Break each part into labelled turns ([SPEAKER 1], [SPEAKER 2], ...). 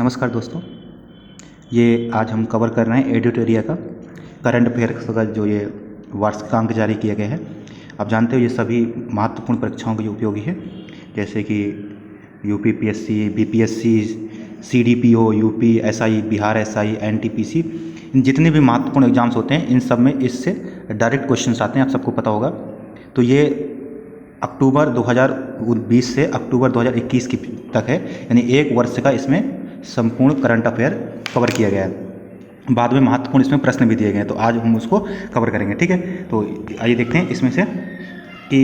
[SPEAKER 1] नमस्कार दोस्तों, ये आज हम कवर कर रहे हैं एडिटोरिया का करंट अफेयर्स का जो ये वार्षिकांक जारी किए गए हैं। आप जानते हो ये सभी महत्वपूर्ण परीक्षाओं के लिए उपयोगी है, जैसे कि UPPSC, BPSC, CDPO, UP SI, Bihar SI, NTPC, इन जितने भी महत्वपूर्ण एग्जाम्स होते हैं इन सब में इससे डायरेक्ट क्वेश्चंस आते हैं, आप सबको पता होगा। तो ये अक्टूबर 2020 से अक्टूबर 2021 की तक है, यानी एक वर्ष का इसमें संपूर्ण करंट अफेयर कवर किया गया है। बाद में महत्वपूर्ण इसमें प्रश्न भी दिए गए हैं, तो आज हम उसको कवर करेंगे। ठीक है, तो आइए देखते हैं इसमें से कि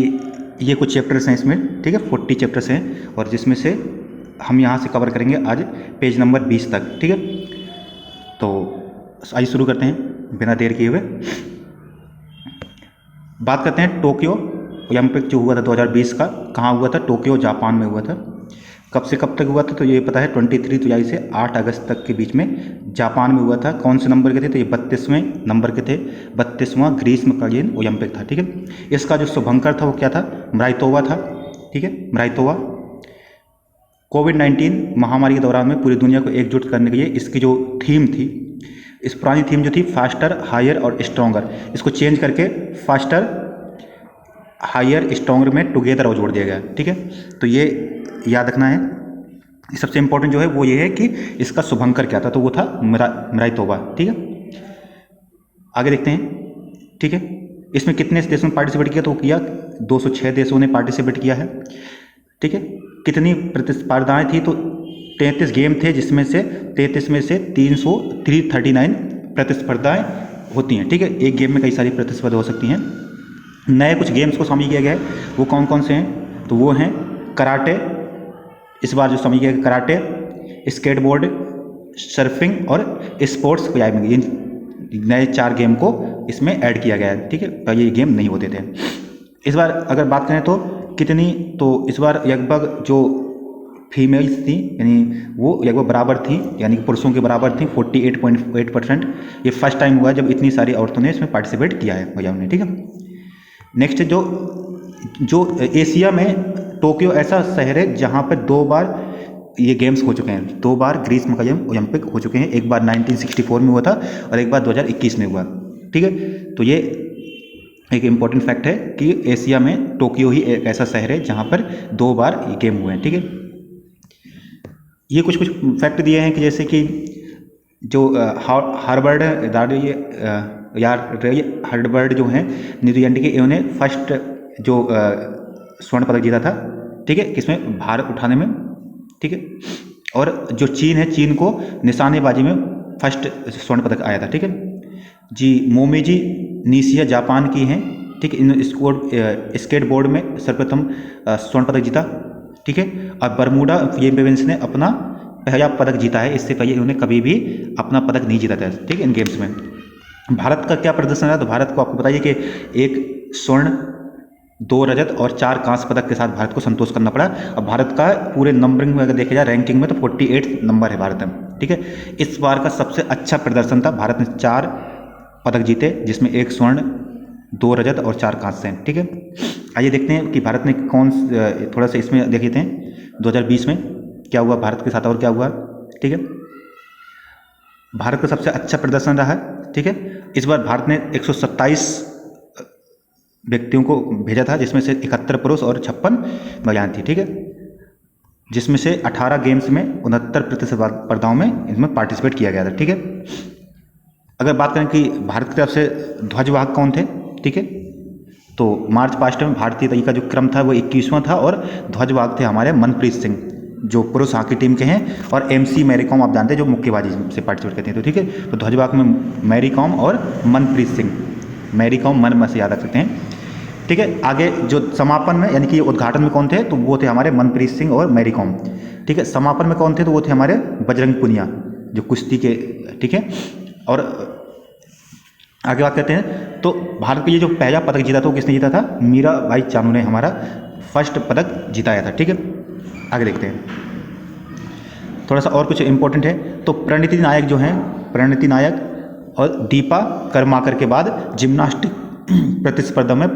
[SPEAKER 1] ये कुछ चैप्टर्स हैं इसमें। ठीक है, 40 चैप्टर्स हैं और जिसमें से हम यहाँ से कवर करेंगे आज पेज नंबर 20 तक। ठीक है, तो आइए शुरू करते हैं बिना देर किए हुए। बात करते हैं टोक्यो ओलंपिक जो हुआ था 2020 का, कहाँ हुआ था? टोक्यो जापान में हुआ था। कब से कब तक हुआ था? तो ये पता है 23 जुलाई से 8 अगस्त तक के बीच में जापान में हुआ था। कौन से नंबर के थे? तो ये 32वें नंबर के थे। 32वां ग्रीष्मकालीन ओलंपिक था। ठीक है, इसका जो शुभंकर था वो क्या था? म्राइतोवा था। ठीक है, म्राइतोवा। कोविड-19 महामारी के दौरान में पूरी दुनिया को एकजुट करने के लिए इसकी जो थीम थी, इस पुरानी थीम जो थी फास्टर, हायर और स्ट्रॉन्गर, इसको चेंज करके फास्टर, हायर, स्ट्रॉन्गर में टुगेदर और जोड़ दिया गया। ठीक है, तो ये याद रखना है। सबसे इंपॉर्टेंट जो है वो ये है कि इसका शुभंकर क्या था, तो वो था म्राइतोवा। ठीक है, आगे देखते हैं। ठीक है, इसमें कितने देशों ने पार्टिसिपेट किया? तो वो किया 206 देशों ने पार्टिसिपेट किया है। ठीक है, कितनी प्रतिस्पर्धाएं थी? तो 33 गेम थे, जिसमें से 33 में से 339 प्रतिस्पर्धाएं होती हैं। ठीक है, एक गेम में कई सारी प्रतिस्पर्धा हो सकती हैं। नए कुछ गेम्स को शामिल किया गया है, वो कौन कौन से हैं? तो वो हैं कराटे, इस बार जो शामिल किया गया कराटे, स्केटबोर्ड, सर्फिंग और स्पोर्ट्स क्लाइंबिंग, इन नए 4 गेम को इसमें ऐड किया गया है। ठीक है, पहले ये गेम नहीं होते थे। इस बार अगर बात करें तो कितनी, तो इस बार लगभग जो फीमेल्स थी यानी वो लगभग बराबर थी, यानी पुरुषों के बराबर थी, 48.8%। ये फर्स्ट टाइम हुआ जब इतनी सारी औरतों ने इसमें पार्टिसिपेट किया है भैया ने। ठीक है, नेक्स्ट जो एशिया में टोक्यो ऐसा शहर है जहाँ पर 2 बार ये गेम्स हो चुके हैं। 2 बार ग्रीष्मकालीन ओलंपिक हो चुके हैं, एक बार 1964 में हुआ था और एक बार 2021 में हुआ। ठीक है, तो ये एक इम्पॉर्टेंट फैक्ट है कि एशिया में टोक्यो ही एक ऐसा शहर है जहाँ पर 2 बार ये गेम हुए हैं। ठीक है, ये कुछ फैक्ट दिए हैं कि जैसे कि जो हार्वर्ड हार्वर्ड जो हैं न्यूजीलैंड के, इन्होंने फर्स्ट जो स्वर्ण पदक जीता था। ठीक है, किसमें? भार उठाने में। ठीक है, और जो चीन है, चीन को निशानेबाजी में फर्स्ट स्वर्ण पदक आया था। ठीक है जी। मोमिजी निशिया जापान की हैं। ठीक है, इन स्केटबोर्ड में सर्वप्रथम स्वर्ण पदक जीता। ठीक है, और बरमूडा फिलीपींस ने अपना पहला पदक जीता है, इससे पहले इन्होंने कभी भी अपना पदक नहीं जीता था। ठीक है, इन गेम्स में भारत का क्या प्रदर्शन रहा? तो भारत को आपको बताइए कि 1 स्वर्ण, 2 रजत और 4 कांस्य पदक के साथ भारत को संतोष करना पड़ा। और भारत का पूरे नंबरिंग में अगर देखा जाए, रैंकिंग में, तो 48 नंबर है भारत में। ठीक है, इस बार का सबसे अच्छा प्रदर्शन था। भारत ने 4 पदक जीते, जिसमें 1 स्वर्ण, 2 रजत और 4 कांस्य हैं। ठीक है, आइए देखते हैं कि भारत ने थोड़ा सा इसमें देख लेते हैं 2020 में क्या हुआ भारत के साथ और क्या हुआ। ठीक है, भारत का सबसे अच्छा प्रदर्शन रहा है। ठीक है, इस बार भारत ने 127 व्यक्तियों को भेजा था, जिसमें से 71 पुरुष और 56 महिलाएं थी। ठीक है, जिसमें से 18 गेम्स में 69 प्रतिस्पर्धाओं में इनमें पार्टिसिपेट किया गया था। ठीक है, अगर बात करें कि भारत की तरफ से ध्वजवाहक कौन थे? ठीक है, तो मार्च पास्ट में भारतीय तय का जो क्रम था वो 21वां था और ध्वजवाहक थे हमारे मनप्रीत सिंह, जो पुरुष हॉकी टीम के हैं, और MC मैरी कॉम आप जानते हैं जो मुक्केबाजी से पार्टिसिपेट करते हैं। तो ठीक है, तो ध्वजवाहक में मैरी कॉम और मनप्रीत सिंह, मैरी कॉम मन में से याद रख सकते हैं। ठीक है, आगे जो समापन में यानी कि उद्घाटन में कौन थे? तो वो थे हमारे मनप्रीत सिंह और मैरी कॉम। ठीक है, समापन में कौन थे? तो वो थे हमारे बजरंग पुनिया जो कुश्ती के। ठीक है, और आगे बात करते हैं तो भारत के लिए जो पहला पदक जीता था वो किसने जीता था? मीराबाई चानू ने हमारा फर्स्ट पदक जिताया था। ठीक है, आगे देखते हैं। थोड़ा सा और कुछ इंपॉर्टेंट है, तो प्रणिति नायक जो हैं, प्रणिति नायक और दीपा कर्माकर के बाद जिम्नास्टिक प्रतिस्पर्धा में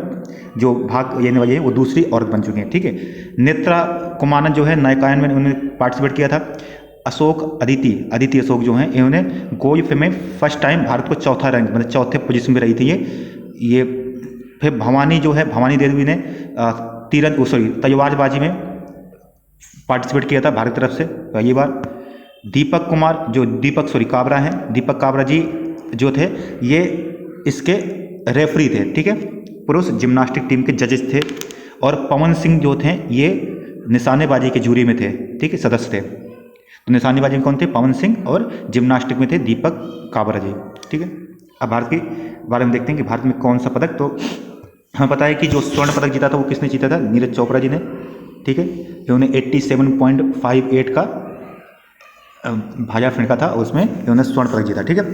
[SPEAKER 1] जो भाग लेने वाली है वो दूसरी औरत बन चुकी हैं। ठीक है, नेत्रा कुमानन जो है नायकायन में उन्होंने पार्टिसिपेट किया था। अदिति अशोक जो हैं, इन्होंने गोल्फ में फर्स्ट टाइम भारत को चौथा रैंक मतलब चौथे पोजीशन में रही थी ये। फिर भवानी जो है, भवानी देवी ने तलवारबाजी में पार्टिसिपेट किया था भारत की तरफ से पहली बार। दीपक काबरा हैं, दीपक काबरा जी जो थे ये इसके रेफरी थे, ठीक है, पुरुष जिम्नास्टिक टीम के जजेस थे। और पवन सिंह जो थे ये निशानेबाजी के जूरी में थे, ठीक है, सदस्य थे। तो निशानेबाजी में कौन थे? पवन सिंह। और जिम्नास्टिक में थे दीपक काबरा जी, ठीक है। अब भारत के बारे में देखते हैं कि भारत में कौन सा पदक, तो हमें पता है कि जो स्वर्ण पदक जीता था वो किसने जीता था? नीरज चोपड़ा जी ने, ठीक है। इन्होंने 87.58 का भाला फेंका था, उसमें इन्होंने स्वर्ण पदक जीता, ठीक है।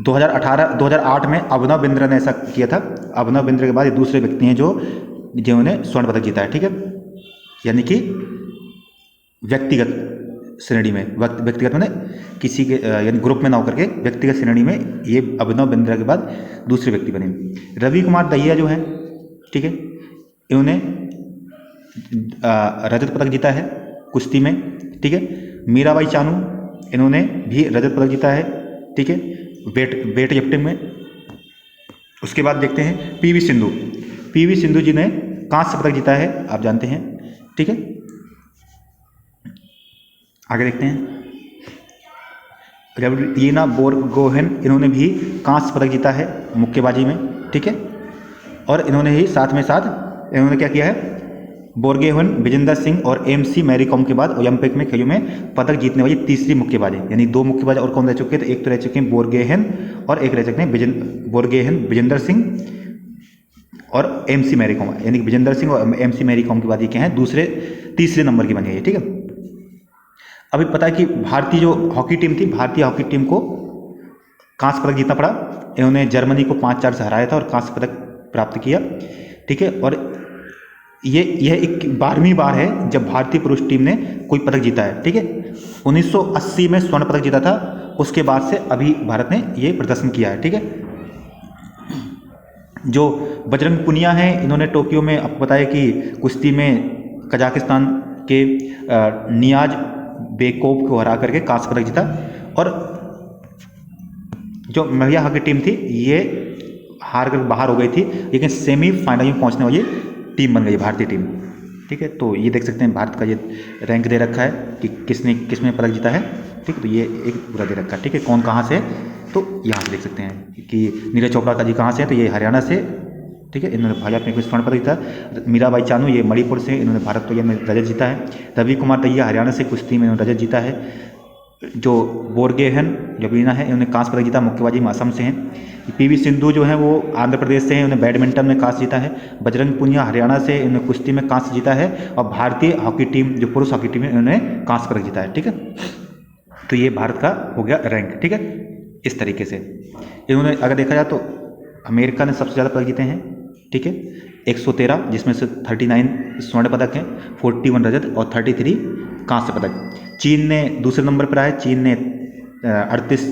[SPEAKER 1] 2008 में अभिनव बिंद्रा ने ऐसा किया था। अभिनव बिंद्रा के बाद ये दूसरे व्यक्ति हैं जिन्होंने स्वर्ण पदक जीता है, ठीक है। यानी कि व्यक्तिगत श्रेणी में, व्यक्तिगत मैंने किसी के यानी ग्रुप में ना होकर के व्यक्तिगत श्रेणी में ये अभिनव बिंद्रा के बाद दूसरे व्यक्ति बने। रवि कुमार दहिया जो हैं, ठीक है, इन्होंने रजत पदक जीता है कुश्ती में, ठीक है। मीराबाई चानू, इन्होंने भी रजत पदक जीता है, ठीक है, वेट लिफ्टिंग में। उसके बाद देखते हैं पीवी सिंधु जी ने कांस्य पदक जीता है, आप जानते हैं, ठीक है। आगे देखते हैं रेवलिना बोरगोहेन, इन्होंने भी कांस्य पदक जीता है मुक्केबाजी में, ठीक है। और इन्होंने ही साथ में इन्होंने क्या किया है? बोरगोहेन, विजेंदर सिंह और एमसी मैरी कॉम के बाद ओलंपिक में खेलों में पदक जीतने वाली तीसरी मुक्केबाज, यानी 2 मुक्केबाज और कौन रह चुके हैं? तो एक तो रह चुके हैं बोरगोहेन और एक रह चुके हैं बोरगोहेन, विजेंदर सिंह और एमसी मैरी कॉम, यानी विजेंदर सिंह और एमसी मैरी कॉम के बाद ये क्या है? तीसरे नंबर की बनी है, ठीक है। अभी पता है कि भारतीय जो हॉकी टीम थी, भारतीय हॉकी टीम को कांस्य पदक जीतना पड़ा। इन्होंने जर्मनी को 5-4 से हराया था और कांस्य पदक प्राप्त किया, ठीक है। और यह एक 12वीं बार है जब भारतीय पुरुष टीम ने कोई पदक जीता है, ठीक है। 1980 में स्वर्ण पदक जीता था, उसके बाद से अभी भारत ने ये प्रदर्शन किया है, ठीक है। जो बजरंग पुनिया हैं, इन्होंने टोक्यो में आपको बताया कि कुश्ती में कजाकिस्तान के नियाज बेकोव को हरा करके कांस्य पदक जीता। और जो महिला हॉकी टीम थी ये हार कर बाहर हो गई थी, लेकिन सेमीफाइनल में पहुंचने वाली टीम बन गई भारतीय टीम, ठीक है। तो ये देख सकते हैं भारत का ये रैंक दे रखा है कि किसमें पदक जीता है, ठीक है। तो ये एक पूरा दे रखा है, ठीक है। कौन कहाँ से, तो यहाँ से देख सकते हैं कि नीरज चोपड़ा का जी कहाँ से है, तो ये हरियाणा से, ठीक है। इन्होंने भाला फेंक में स्वर्ण पदक जीता। मीराबाई चानू ये मणिपुर से, इन्होंने भारतोलयन में रजत जीता है। रवि कुमार दहिया हरियाणा से कुश्ती में इन्होंने रजत जीता है। जो बोरगोहेन जबलीना है, इन्होंने कांस्य पदक जीता, मुक्केबाजी में असम से हैं। पीवी सिंधु जो है वो आंध्र प्रदेश से हैं, उन्होंने बैडमिंटन में कांस्य जीता है। बजरंग पुनिया हरियाणा से, इन्होंने कुश्ती में कांस्य जीता है। और भारतीय हॉकी टीम जो पुरुष हॉकी टीम है, इन्होंने कांस्य पदक जीता है, ठीक है। तो ये भारत का हो गया रैंक, ठीक है। इस तरीके से इन्होंने अगर देखा जाए तो अमेरिका ने सबसे ज़्यादा पदक जीते हैं, ठीक है, 113, जिसमें से 39 स्वर्ण पदक हैं, 41 रजत और 33 कांस्य पदक। चीन ने दूसरे नंबर पर आए, चीन ने 38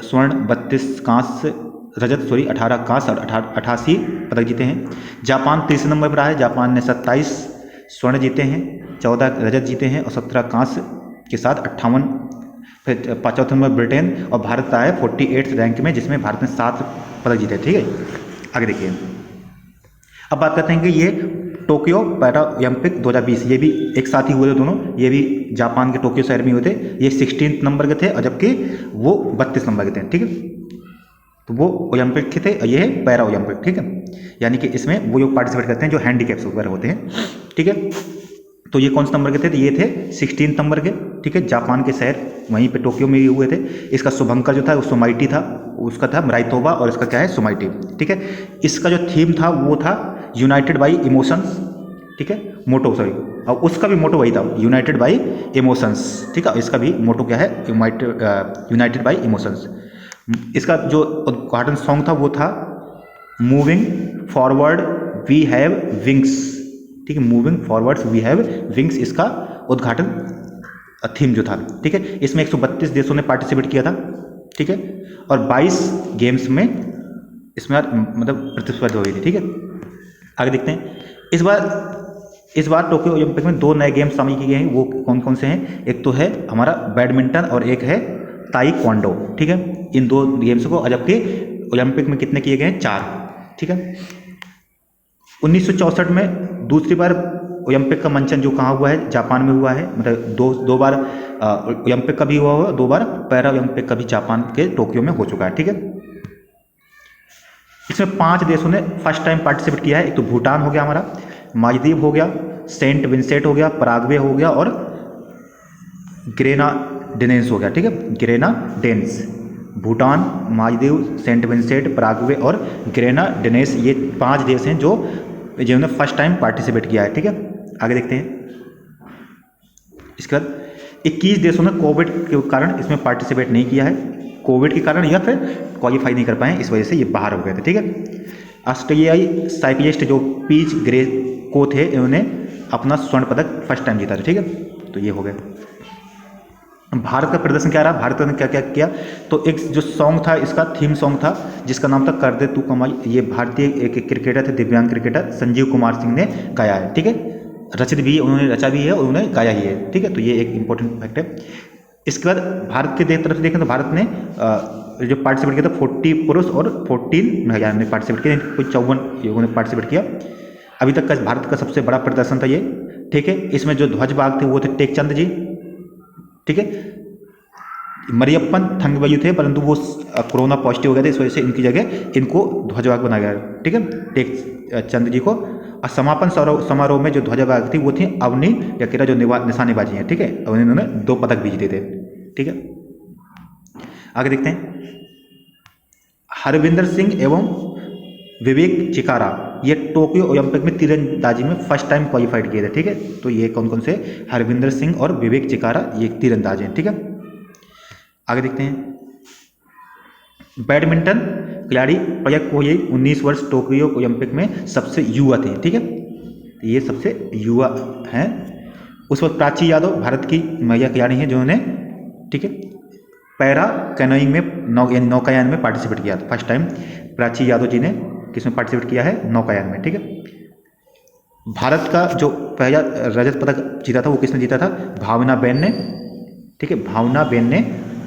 [SPEAKER 1] स्वर्ण, 32 कांस्य, रजत 18 कांस्य और 88 पदक जीते हैं। जापान तीसरे नंबर पर आए, जापान ने 27 स्वर्ण जीते हैं, 14 रजत जीते हैं और 17 कांस्य के साथ 58। फिर चौथे नंबर ब्रिटेन और भारत आया 48 रैंक में, जिसमें भारत ने 7 पदक जीते, ठीक है। आगे देखिए, अब बात करते हैं कि ये टोक्यो पैरा ओलंपिक 2020 ये भी एक साथ ही हुए थे दोनों, ये भी जापान के टोक्यो शहर में हुए थे। ये 16 नंबर के थे और जबकि वो 32 नंबर के थे, ठीक है। तो वो ओलंपिक के थे और ये है पैरा ओलंपिक, ठीक है। यानी कि इसमें वो लोग पार्टिसिपेट करते हैं जो हैंडीकैप्स वगैरह होते हैं, ठीक है। तो ये कौन से नंबर के थे? तो ये थे 16 नंबर के, ठीक है। जापान के शहर वहीं पे टोक्यो में ही हुए थे। इसका शुभंकर जो था वो सुमाइटी था, उसका था मराइतोबा और इसका क्या है? सुमाइटी, ठीक है। इसका जो थीम था वो था यूनाइटेड बाई इमोशंस, ठीक है, मोटो सॉरी, और उसका भी मोटो वही था, यूनाइटेड बाई इमोशंस, ठीक है। इसका भी मोटो क्या है? United by emotions. इसका जो उद्घाटन सॉन्ग था वो था moving forward we have wings, ठीक है, moving forwards we have wings इसका उद्घाटन थीम जो था, ठीक है। इसमें 132 देशों ने पार्टिसिपेट किया था, ठीक है, और 22 गेम्स में इसमें मतलब प्रतिस्पर्धा हुई थी, ठीक है। आगे देखते हैं, इस बार इस बार टोक्यो ओलंपिक में 2 नए गेम्स शामिल किए गए हैं, वो कौन कौन से हैं? एक तो है हमारा बैडमिंटन और एक है ताइक्वांडो, ठीक है। इन 2 गेम्स को, जबकि ओलंपिक में कितने किए गए हैं? 4, ठीक है। 1964 में दूसरी बार ओलंपिक का मंचन जो कहाँ हुआ है? जापान में हुआ है। मतलब दो बार ओलंपिक का भी हुआ हुआ, 2 बार पैरा ओलंपिक का भी जापान के टोक्यो में हो चुका है, ठीक है। इसमें 5 देशों ने फर्स्ट टाइम पार्टिसिपेट किया है। एक तो भूटान हो गया हमारा, मालदीव हो गया, सेंट विंसेंट हो गया, पराग्वे हो गया और ग्रेनाडेन्स हो गया, ठीक है। Grenadines, Bhutan, Maldives, Saint Vincent, Paraguay और ग्रेनाडेन्स, ये 5 देश हैं जो जिन्होंने फर्स्ट टाइम पार्टिसिपेट किया है, ठीक है। आगे देखते हैं। इसके बाद 21 देशों ने कोविड के कारण इसमें पार्टिसिपेट नहीं किया है, कोविड के कारण या फिर क्वालिफाई नहीं कर पाए, इस वजह से ये बाहर हो गए थे, ठीक है। ऑस्ट्रेलियाई साइक्लिस्ट जो पीच ग्रे को थे, इन्होंने अपना स्वर्ण पदक फर्स्ट टाइम जीता था, ठीक है। तो ये हो गया। भारत का प्रदर्शन क्या रहा? भारत ने क्या क्या किया? तो एक जो सॉन्ग था, इसका थीम सॉन्ग था जिसका नाम था कर दे तू कमाई। ये भारतीय एक क्रिकेटर थे, दिव्यांग क्रिकेटर संजीव कुमार सिंह ने गाया है, ठीक है। रचित भी उन्होंने रचा भी है और उन्होंने गाया ही है, ठीक है। तो ये एक इंपॉर्टेंट फैक्ट है। इसके बाद भारत के तरफ से देखें तो भारत ने जो पार्टिसिपेट किया था 40 पुरुष और 14 महिलाओं ने पार्टिसिपेट किया, कोई 54 लोगों ने पार्टिसिपेट किया। अभी तक का भारत का सबसे बड़ा प्रदर्शन था ये, ठीक है। इसमें जो ध्वजवाहक थे वो थे टेकचंद जी, ठीक है। मरियप्पन थंगवेलु थे, परंतु वो कोरोना पॉजिटिव हो गए थे, इस वजह से इनकी जगह इनको ध्वजवाहक बनाया गया, ठीक है, टेकचंद जी को। और समापन समारोह में जो ध्वजवाहक थी वो थी अवनी यकीरा, जो निशानेबाजी है, ठीक है। और इन्होंने 2 पदक भी जीते थे, ठीक है। आगे देखते हैं। हरविंदर सिंह एवं विवेक चिकारा, ये टोक्यो ओलंपिक में तीरंदाजी में फर्स्ट टाइम क्वालिफाइड किए थे, ठीक है। तो ये कौन कौन से? हरविंदर सिंह और विवेक चिकारा, ये तीरंदाज हैं, ठीक है। आगे देखते हैं। बैडमिंटन खिलाड़ी पयक कोहली 19 वर्ष, टोक्यो ओलंपिक में सबसे युवा थे, ठीक है। ये सबसे युवा हैं। उस वक्त प्राची यादव भारत की महिला खिलाड़ी हैं जिन्होंने, ठीक है, पैरा कैनोइंग में नौकायान में पार्टिसिपेट किया था फर्स्ट टाइम। प्राची यादव जी ने किसमें पार्टिसिपेट किया है? नौकायान में, ठीक है। भारत का जो पहला रजत पदक जीता था वो किसने जीता था? भावना बेन ने, ठीक है। भावना बेन ने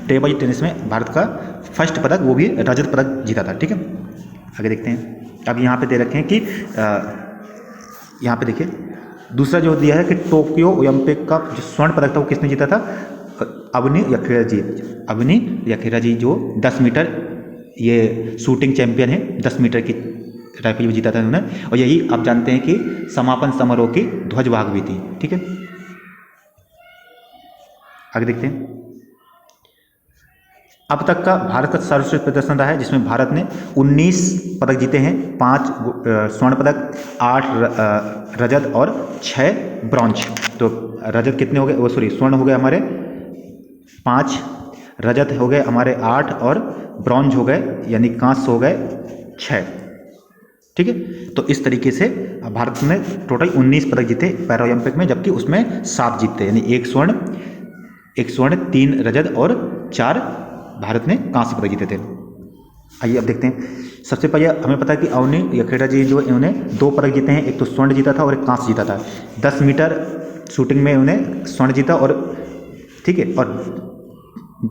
[SPEAKER 1] टेबल टेनिस में भारत का फर्स्ट पदक, वो भी रजत पदक जीता था, ठीक है। आगे देखते हैं। अब यहाँ पे दे रखे हैं कि यहाँ पे देखिए दूसरा जो दिया है कि टोक्यो ओलंपिक का जो स्वर्ण पदक था वो किसने जीता था? अवनी यकीरा जी। अवनी यकीरा जी जो 10 मीटर ये शूटिंग चैंपियन है, 10 मीटर की राइफल भी जीता था उन्होंने। और यही आप जानते हैं कि समापन समारोह की ध्वजवाहक भी थी, ठीक है। आगे देखते हैं। अब तक का भारत का सर्वश्रेष्ठ प्रदर्शन रहा है जिसमें भारत ने 19 पदक जीते हैं, 5 स्वर्ण पदक, 8 रजत और 6 ब्रॉन्ज। तो रजत कितने हो गए? वो सॉरी स्वर्ण हो गए हमारे 5, रजत हो गए हमारे 8 और ब्रॉन्ज हो गए यानी कांस्य हो गए 6, ठीक है। तो इस तरीके से भारत ने टोटल 19 पदक जीते पैरा ओलंपिक में, जबकि उसमें 7 जीते यानी 1 स्वर्ण, 3 रजत और 4 भारत ने कांस्य पदक जीते थे। आइए अब देखते हैं। सबसे पहले हमें पता है कि अवनी यकीरा जी जो इन्होंने 2 पदक जीते हैं, एक तो स्वर्ण जीता था और एक कांस्य जीता था। 10 मीटर शूटिंग में उन्हें स्वर्ण जीता और, ठीक है, और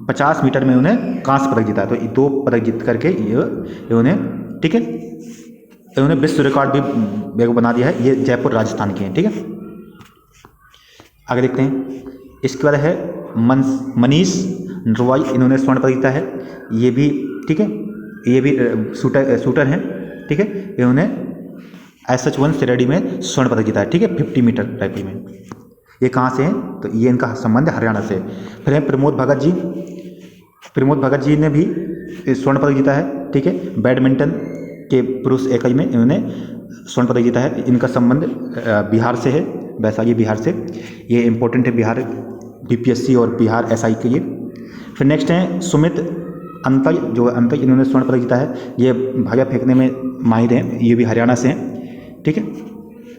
[SPEAKER 1] 50 मीटर में उन्हें कांस्य पदक जीता। तो 2 पदक जीत करके इन्होंने, ठीक है, इन्होंने विश्व रिकॉर्ड भी बना दिया है। ये जयपुर राजस्थान के हैं, ठीक है। आगे देखते हैं। इसके बाद है मनीष नरवाल, इन्होंने स्वर्ण पदक जीता है। ये भी, ठीक है, ये भी शूटर हैं, ठीक है। इन्होंने SH1 श्रेणी में स्वर्ण पदक जीता है, ठीक है, 50 मीटर राइफल में। ये कहाँ से हैं? तो ये इनका संबंध हरियाणा से। फिर है प्रमोद भगत जी। प्रमोद भगत जी ने भी स्वर्ण पदक जीता है, ठीक है। बैडमिंटन के पुरुष एकल में इन्होंने स्वर्ण पदक जीता है। इनका संबंध बिहार से है, वैशाली बिहार से। ये इंपॉर्टेंट है बिहार BPSC और बिहार SI के लिए। फिर नेक्स्ट हैं सुमित अंतल, जो अंतल इन्होंने स्वर्ण पदक जीता है। ये भाला फेंकने में माहिर हैं, ये भी हरियाणा से हैं, ठीक है।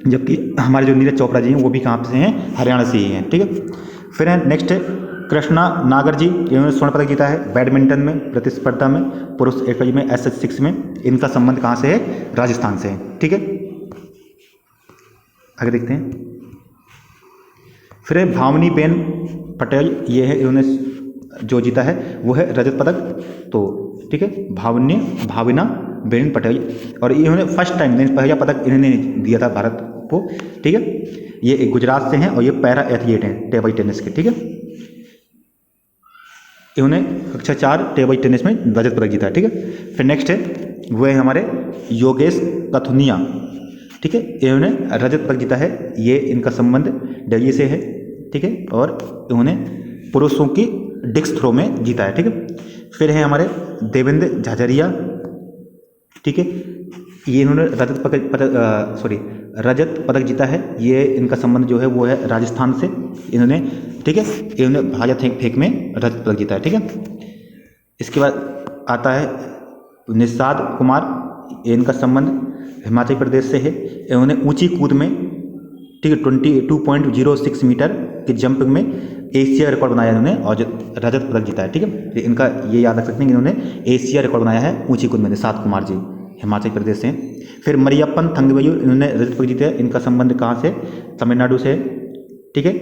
[SPEAKER 1] जबकि हमारे जो नीरज चोपड़ा जी हैं वो भी कहाँ से हैं? हरियाणा से ही हैं, ठीक है। फिर है नेक्स्ट है कृष्णा नागर जी, इन्होंने स्वर्ण पदक जीता है बैडमिंटन में प्रतिस्पर्धा में पुरुष एकल में SH6 में। इनका संबंध कहाँ से है? राजस्थान से है, ठीक है। आगे देखते हैं। फिर है भावनी बेन पटेल, ये है इन्होंने जो जीता है वो है रजत पदक। तो ठीक है, भाविना बेन पटेल, और इन्होंने फर्स्ट टाइम पहला पदक इन्होंने दिया था भारत को। ठीक है, ये एक गुजरात से हैं और ये पैरा एथलीट हैं टेबल टेनिस के। ठीक है, इन्होंने कक्षा 4 टेबल टेनिस में रजत पदक जीता है। ठीक है, फिर नेक्स्ट है वो है हमारे योगेश कथुनिया। ठीक है, इन्होंने रजत पदक जीता है, ये इनका संबंध दिल्ली से है। ठीक है, और इन्होंने पुरुषों की डिस्क थ्रो में जीता है। ठीक है, फिर है हमारे देवेंद्र झाझरिया। ठीक है, ये इन्होंने रजत पदक जीता है, ये इनका संबंध जो है वो है राजस्थान से इन्होंने। ठीक है, इन्होंने भाला फेंक में रजत पदक जीता है। ठीक है, इसके बाद आता है निषाद कुमार, ये इनका संबंध हिमाचल प्रदेश से है। इन्होंने ऊंची कूद में, ठीक है, 22.06 मीटर के जंप में एशिया रिकॉर्ड बनाया इन्होंने और रजत पदक जीता है। ठीक है, इनका ये याद रख सकते हैं कि इन्होंने एशिया रिकॉर्ड बनाया है ऊंची कूद में। निषाद कुमार जी हिमाचल प्रदेश से हैं। फिर मरियप्पन थंगवेलु, इन्होंने रजत पदक जीता है, इनका संबंध कहाँ से, तमिलनाडु से है। ठीक है,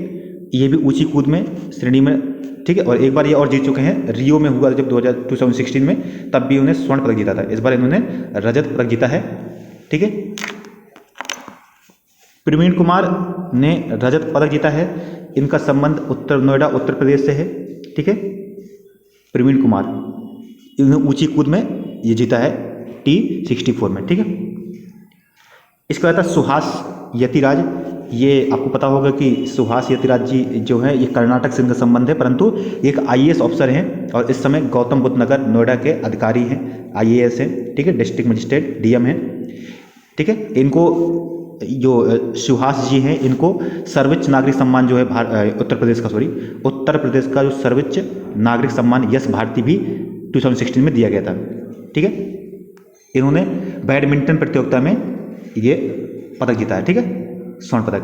[SPEAKER 1] ये भी ऊंची कूद में श्रेणी में। ठीक है, और एक बार ये और जीत चुके हैं, रियो में हुआ जब 2016 में, तब भी उन्होंने स्वर्ण पदक जीता था। इस बार इन्होंने रजत पदक जीता है। ठीक है, प्रवीण कुमार ने रजत पदक जीता है, इनका संबंध उत्तर नोएडा उत्तर प्रदेश से है। ठीक है, प्रवीण कुमार, इन्होंने ऊंची कूद में ये जीता है T64 में। ठीक है, इसके बाद सुहास यतिराज, ये आपको पता होगा कि सुहास यतिराज जी जो है ये कर्नाटक से इनका संबंध है, परंतु एक IAS ऑफिसर हैं और इस समय गौतम बुद्ध नगर नोएडा के अधिकारी हैं, IAS हैं। ठीक है, डिस्ट्रिक्ट मजिस्ट्रेट DM हैं। ठीक है, इनको जो सुहास जी हैं, इनको सर्वोच्च नागरिक सम्मान जो है उत्तर प्रदेश का जो सर्वोच्च नागरिक सम्मान यश भारती भी 2016 में दिया गया था। ठीक है, इन्होंने बैडमिंटन प्रतियोगिता में ये पदक जीता है। ठीक है, स्वर्ण पदक।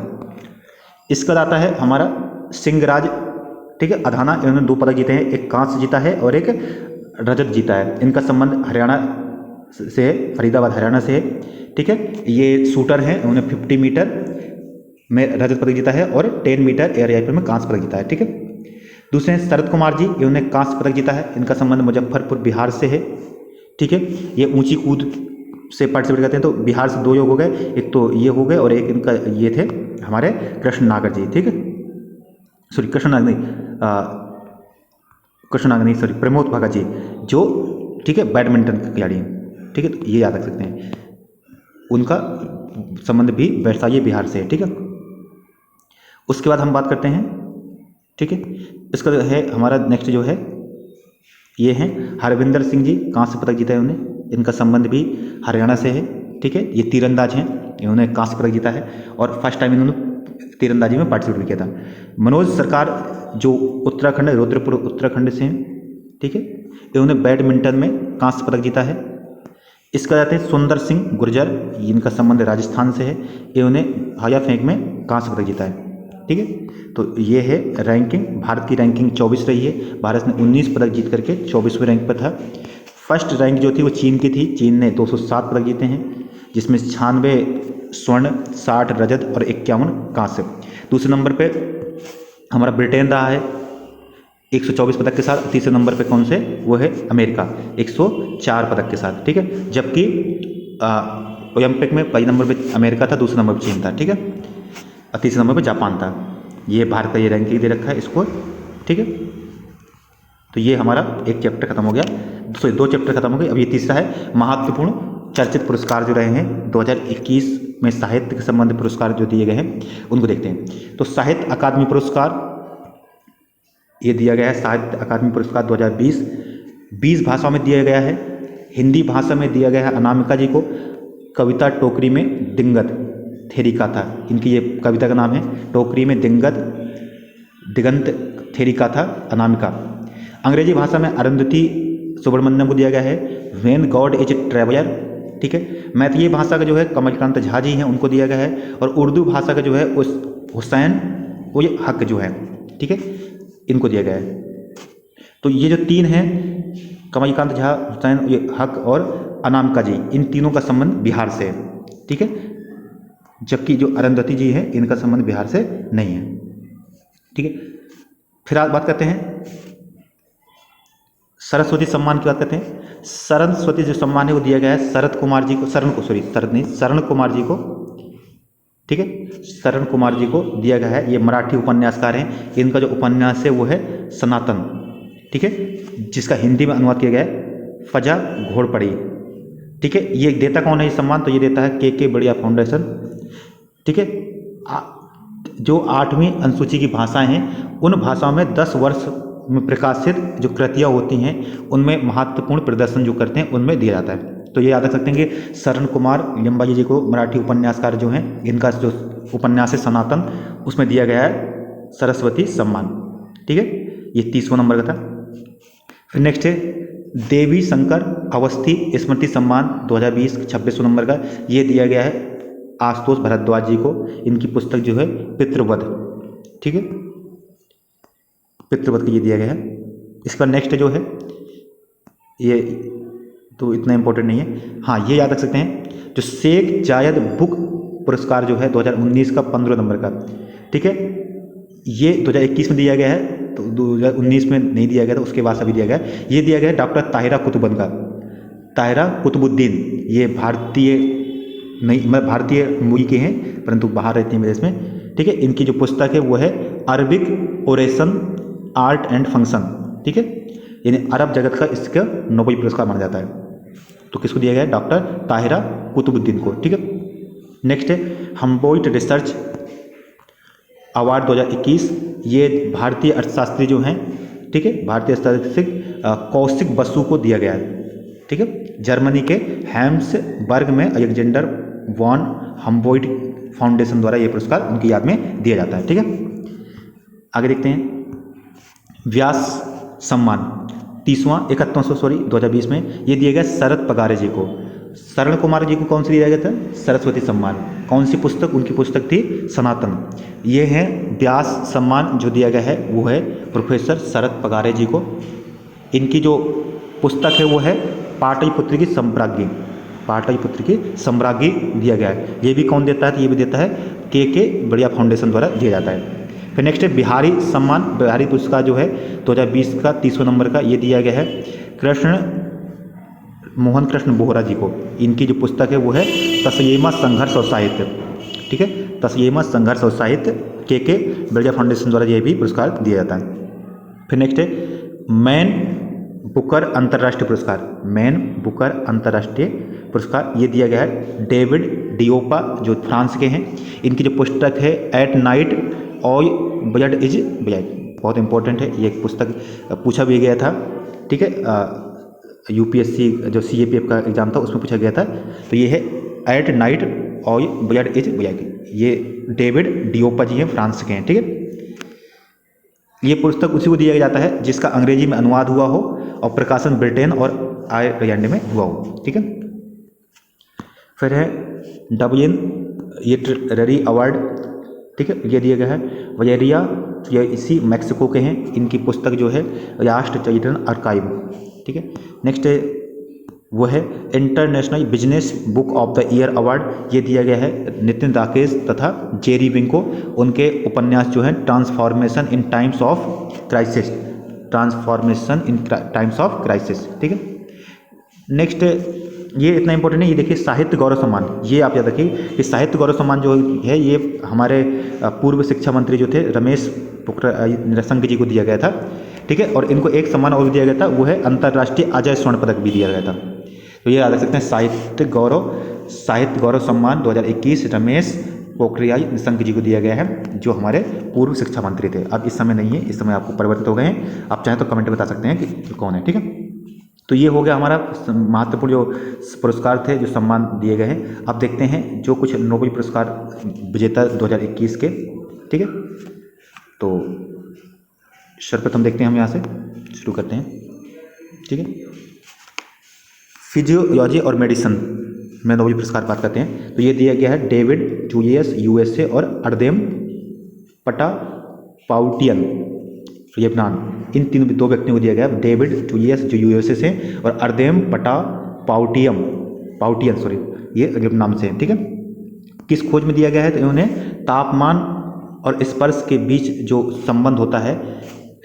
[SPEAKER 1] इसके बाद आता है हमारा सिंहराज, ठीक है, अधाना, इन्होंने 2 पदक जीते हैं, एक कांस्य जीता है और एक रजत जीता है। इनका संबंध हरियाणा से है, फरीदाबाद हरियाणा से है। ठीक है, ये शूटर हैं, उन्होंने 50 मीटर में रजत पदक जीता है और 10 मीटर एयर राइफल में कांस्य पदक जीता है। ठीक है, दूसरे हैं शरद कुमार जी, इन्होंने कांस्य पदक जीता है, इनका संबंध मुजफ्फरपुर बिहार से है। ठीक है, ये ऊंची कूद से पार्टिसिपेट करते हैं, तो बिहार से 2 लोग हो गए, एक तो ये हो गए और एक इनका ये थे हमारे कृष्ण नागर जी। ठीक है, सॉरी कृष्ण नागर नहीं, सॉरी प्रमोद भगत जी, जो ठीक है बैडमिंटन के खिलाड़ी हैं। ठीक है, तो ये याद रख सकते हैं, उनका संबंध भी वैशाली बिहार से है। ठीक है, उसके बाद हम बात करते हैं। ठीक है, इसका है हमारा नेक्स्ट जो है ये हैं हरविंदर सिंह जी, कांस्य पदक जीता है उन्होंने, इनका संबंध भी हरियाणा से है। ठीक है, ये तीरंदाज हैं, इन्होंने कांस्य पदक जीता है और फर्स्ट टाइम इन्होंने तीरंदाजी में पार्टिसिपेट किया था। मनोज सरकार जो उत्तराखंड, रुद्रपुर उत्तराखंड से हैं। ठीक है, इन्होंने बैडमिंटन में कांस्य पदक जीता है। इसका जाते हैं सुंदर सिंह गुर्जर, इनका संबंध राजस्थान से है, इन्होंने भाला फेंक में कांस्य पदक जीता है। ठीक है, तो ये है रैंकिंग, भारत की रैंकिंग 24 रही है, भारत ने 19 पदक जीत करके 24वें रैंक पर था। फर्स्ट रैंक जो थी वो चीन की थी, चीन ने 207 पदक जीते हैं, जिसमें 96 स्वर्ण, 60 रजत और 51 कांस्य। दूसरे नंबर पे हमारा ब्रिटेन रहा है 124 पदक के साथ। तीसरे नंबर पे कौन से, वो है अमेरिका 104 पदक के साथ। ठीक है, जबकि ओलंपिक में पहले नंबर पे अमेरिका था, दूसरे नंबर पे चीन था। ठीक है, और तीसरे नंबर पे जापान था। ये भारत का ये रैंकिंग दे रखा है इसको। ठीक है, तो ये हमारा एक चैप्टर खत्म हो गया, 2 चैप्टर खत्म हो गए। अब ये तीसरा है महत्वपूर्ण चर्चित पुरस्कार जो रहे हैं 2021 में साहित्य के संबंध पुरस्कार जो दिए गए हैं उनको देखते हैं। तो साहित्य अकादमी पुरस्कार ये दिया गया है, साहित्य अकादमी पुरस्कार 2020 20 भाषाओं में दिया गया है। हिंदी भाषा में दिया गया है अनामिका जी को, कविता टोकरी में दिंगत थेरिका था, इनकी ये कविता का नाम है, टोकरी में दिगंत थेरिका था अनामिका। अंग्रेजी भाषा में अरुंधति सुब्रमण्यम को दिया गया है व्हेन गॉड इज ट्रेवलर। ठीक है, मैथिली भाषा का जो है कमलकांत झा जी हैं, उनको दिया गया है। और उर्दू भाषा का जो है उस हुसैन वो ये हक जो है, ठीक है, इनको दिया गया है। तो ये जो 3 हैं, कमलकांत झा, हुसैन ये हक और अनामिका जी, इन तीनों का संबंध बिहार से है। ठीक है, जबकि जो अरुंधति जी हैं इनका संबंध बिहार से नहीं है। ठीक है। फिर आज बात करते हैं सरस्वती सम्मान की बात करते हैं। सरस्वती जो सम्मान है वो दिया गया है शरद कुमार जी को, शरण कुमार जी को, ठीक है, शरण कुमार जी को दिया गया है। ये मराठी उपन्यासकार हैं। इनका जो उपन्यास है वो है सनातन, ठीक है, जिसका हिंदी में अनुवाद किया गया है फजा घोड़पड़ी, ठीक है। ये देता कौन है ये सम्मान? तो ये देता है के बढ़िया फाउंडेशन, ठीक है। जो 8वीं अनुसूची की भाषाएं हैं उन भाषाओं में 10 वर्ष में प्रकाशित जो कृतियाँ होती हैं उनमें महत्वपूर्ण प्रदर्शन जो करते हैं उनमें दिया जाता है। तो ये याद रख सकते हैं कि शरण कुमार लिम्बाजी जी को, मराठी उपन्यासकार जो हैं, इनका जो उपन्यास है सनातन, उसमें दिया गया है सरस्वती सम्मान, ठीक है। ये 30वां नंबर का था। फिर नेक्स्ट है देवी शंकर अवस्थी स्मृति सम्मान 2020 26वां नंबर का। ये दिया गया है आशुतोष भारद्वाज जी को। इनकी पुस्तक जो है पितृवध, ठीक है, पितृवध की ये दिया गया है। इसका नेक्स्ट जो है ये तो इतना इम्पोर्टेंट नहीं है। हाँ, ये याद रख सकते हैं जो शेख जायद बुक पुरस्कार जो है 2019 का 15 नंबर का, ठीक है, ये 2021 में दिया गया है, तो 2019 में नहीं दिया गया था, उसके बाद अभी दिया गया है। ये दिया गया है डॉक्टर ताहिरा कुतुबुद्दीन का, ताहिरा कुतुबुद्दीन। ये भारतीय नहीं, मतलब भारतीय मूल के हैं परंतु बाहर रहती हैं विदेश में, ठीक है। इनकी जो पुस्तक है वो है Arabic oration art and function, ठीक है, यानी अरब जगत का इसका नोबेल पुरस्कार माना जाता है। तो किसको दिया गया है? डॉक्टर ताहिरा कुतुबुद्दीन को, ठीक है। नेक्स्ट है हम्बोल्ट रिसर्च अवार्ड 2021। ये भारतीय अर्थशास्त्री जो हैं, ठीक है, भारतीय अर्थशास्त्री कौशिक बसु को दिया गया है, ठीक है। जर्मनी के हैम्सबर्ग में अलेक्जेंडर वॉन हम्बोल्ट फाउंडेशन द्वारा ये पुरस्कार उनकी याद में दिया जाता है, ठीक है। आगे देखते हैं व्यास सम्मान 2020 में ये दिया गया शरद पगारे जी को। शरण कुमार जी को कौन सी दिया गया था? सरस्वती सम्मान। कौन सी पुस्तक? उनकी पुस्तक थी सनातन। ये है व्यास सम्मान जो दिया गया है वो है प्रोफेसर शरद पगारे जी को। इनकी जो पुस्तक है वो है पाटलिपुत्र की सम्राज्ञी, पाटलिपुत्र की सम्राज्ञी दिया गया है। ये भी कौन देता है? तो ये भी देता है के बढ़िया फाउंडेशन द्वारा दिया जाता है। फिर नेक्स्ट है बिहारी सम्मान। बिहारी पुरस्कार जो है 2020 का 30वां नंबर का, ये दिया गया है कृष्ण मोहन कृष्ण बोहरा जी को। इनकी जो पुस्तक है वो है तस्येमा संघर्ष और साहित्य, ठीक है, तस्येमा संघर्ष और साहित्य के बिरजा फाउंडेशन द्वारा ये भी पुरस्कार दिया जाता है। फिर नेक्स्ट है मैन बुकर अंतर्राष्ट्रीय पुरस्कार। मैन बुकर अंतर्राष्ट्रीय पुरस्कार ये दिया गया है डेविड डिओपा जो फ्रांस के हैं। इनकी जो पुस्तक है at night all blood is black, बहुत इंपॉर्टेंट है। ये पुस्तक पूछा भी गया था, ठीक है, यूपीएससी जो सीएपीएफ का एग्जाम था उसमें पूछा गया था। तो ये है at night all blood is black. ये डेविड डिओपा जी हैं, फ्रांस के हैं, ठीक है। ये पुस्तक उसी को दिया जाता है जिसका अंग्रेजी में अनुवाद हुआ हो और प्रकाशन ब्रिटेन और आयरलैंड में हुआ हो, ठीक है। फिर है डबलिन लिटरेरी अवार्ड, ठीक है, ये दिया गया है वलेरिया, ये इसी मैक्सिको के हैं। इनकी पुस्तक जो है राष्ट्र चरित्र आर्काइव, ठीक है। नेक्स्ट है वो है international business book of the year award. ये दिया गया है नितिन राकेश तथा जेरी विंग को। उनके उपन्यास जो है transformation in times of crisis, transformation in times of crisis, ठीक है। नेक्स्ट ये इतना इंपॉर्टेंट है, ये देखिए साहित्य गौरव सम्मान। ये आप याद रखिए कि साहित्य गौरव सम्मान जो है ये हमारे पूर्व शिक्षा मंत्री जो थे रमेश पोखरियाल निशंक जी को दिया गया था, ठीक है। और इनको एक सम्मान और दिया गया था, वो है अंतर्राष्ट्रीय अजय स्वर्ण पदक भी दिया गया था। तो ये याद रख सकते हैं साहित्य गौरव सम्मान 2021 रमेश पोखरियाल निशंक जी को दिया गया है जो हमारे पूर्व शिक्षा मंत्री थे। अब इस समय नहीं है, इस समय आपको परिवर्तित हो गए हैं। आप चाहें तो कमेंट में बता सकते हैं कि कौन है, ठीक है। तो ये हो गया हमारा महत्वपूर्ण जो पुरस्कार थे, जो सम्मान दिए गए हैं। अब देखते हैं जो कुछ नोबेल पुरस्कार विजेता 2021 के, ठीक है। तो सर्वप्रथम देखते हैं, हम यहाँ से शुरू करते हैं, ठीक है। फिजियोलॉजी और मेडिसिन में नोबेल पुरस्कार बात करते हैं। तो ये दिया गया है डेविड जूलियस यूएसए और अर्देम पटापाउटियन वियतनाम। इन दो व्यक्तियों को दिया गया, डेविड जूलियस जो यूएसए से और अर्देम पटापाउटियन सॉरी ये वियतनाम से, ठीक है। किस खोज में दिया गया है? तो इन्होंने तापमान और स्पर्श के बीच जो संबंध होता है,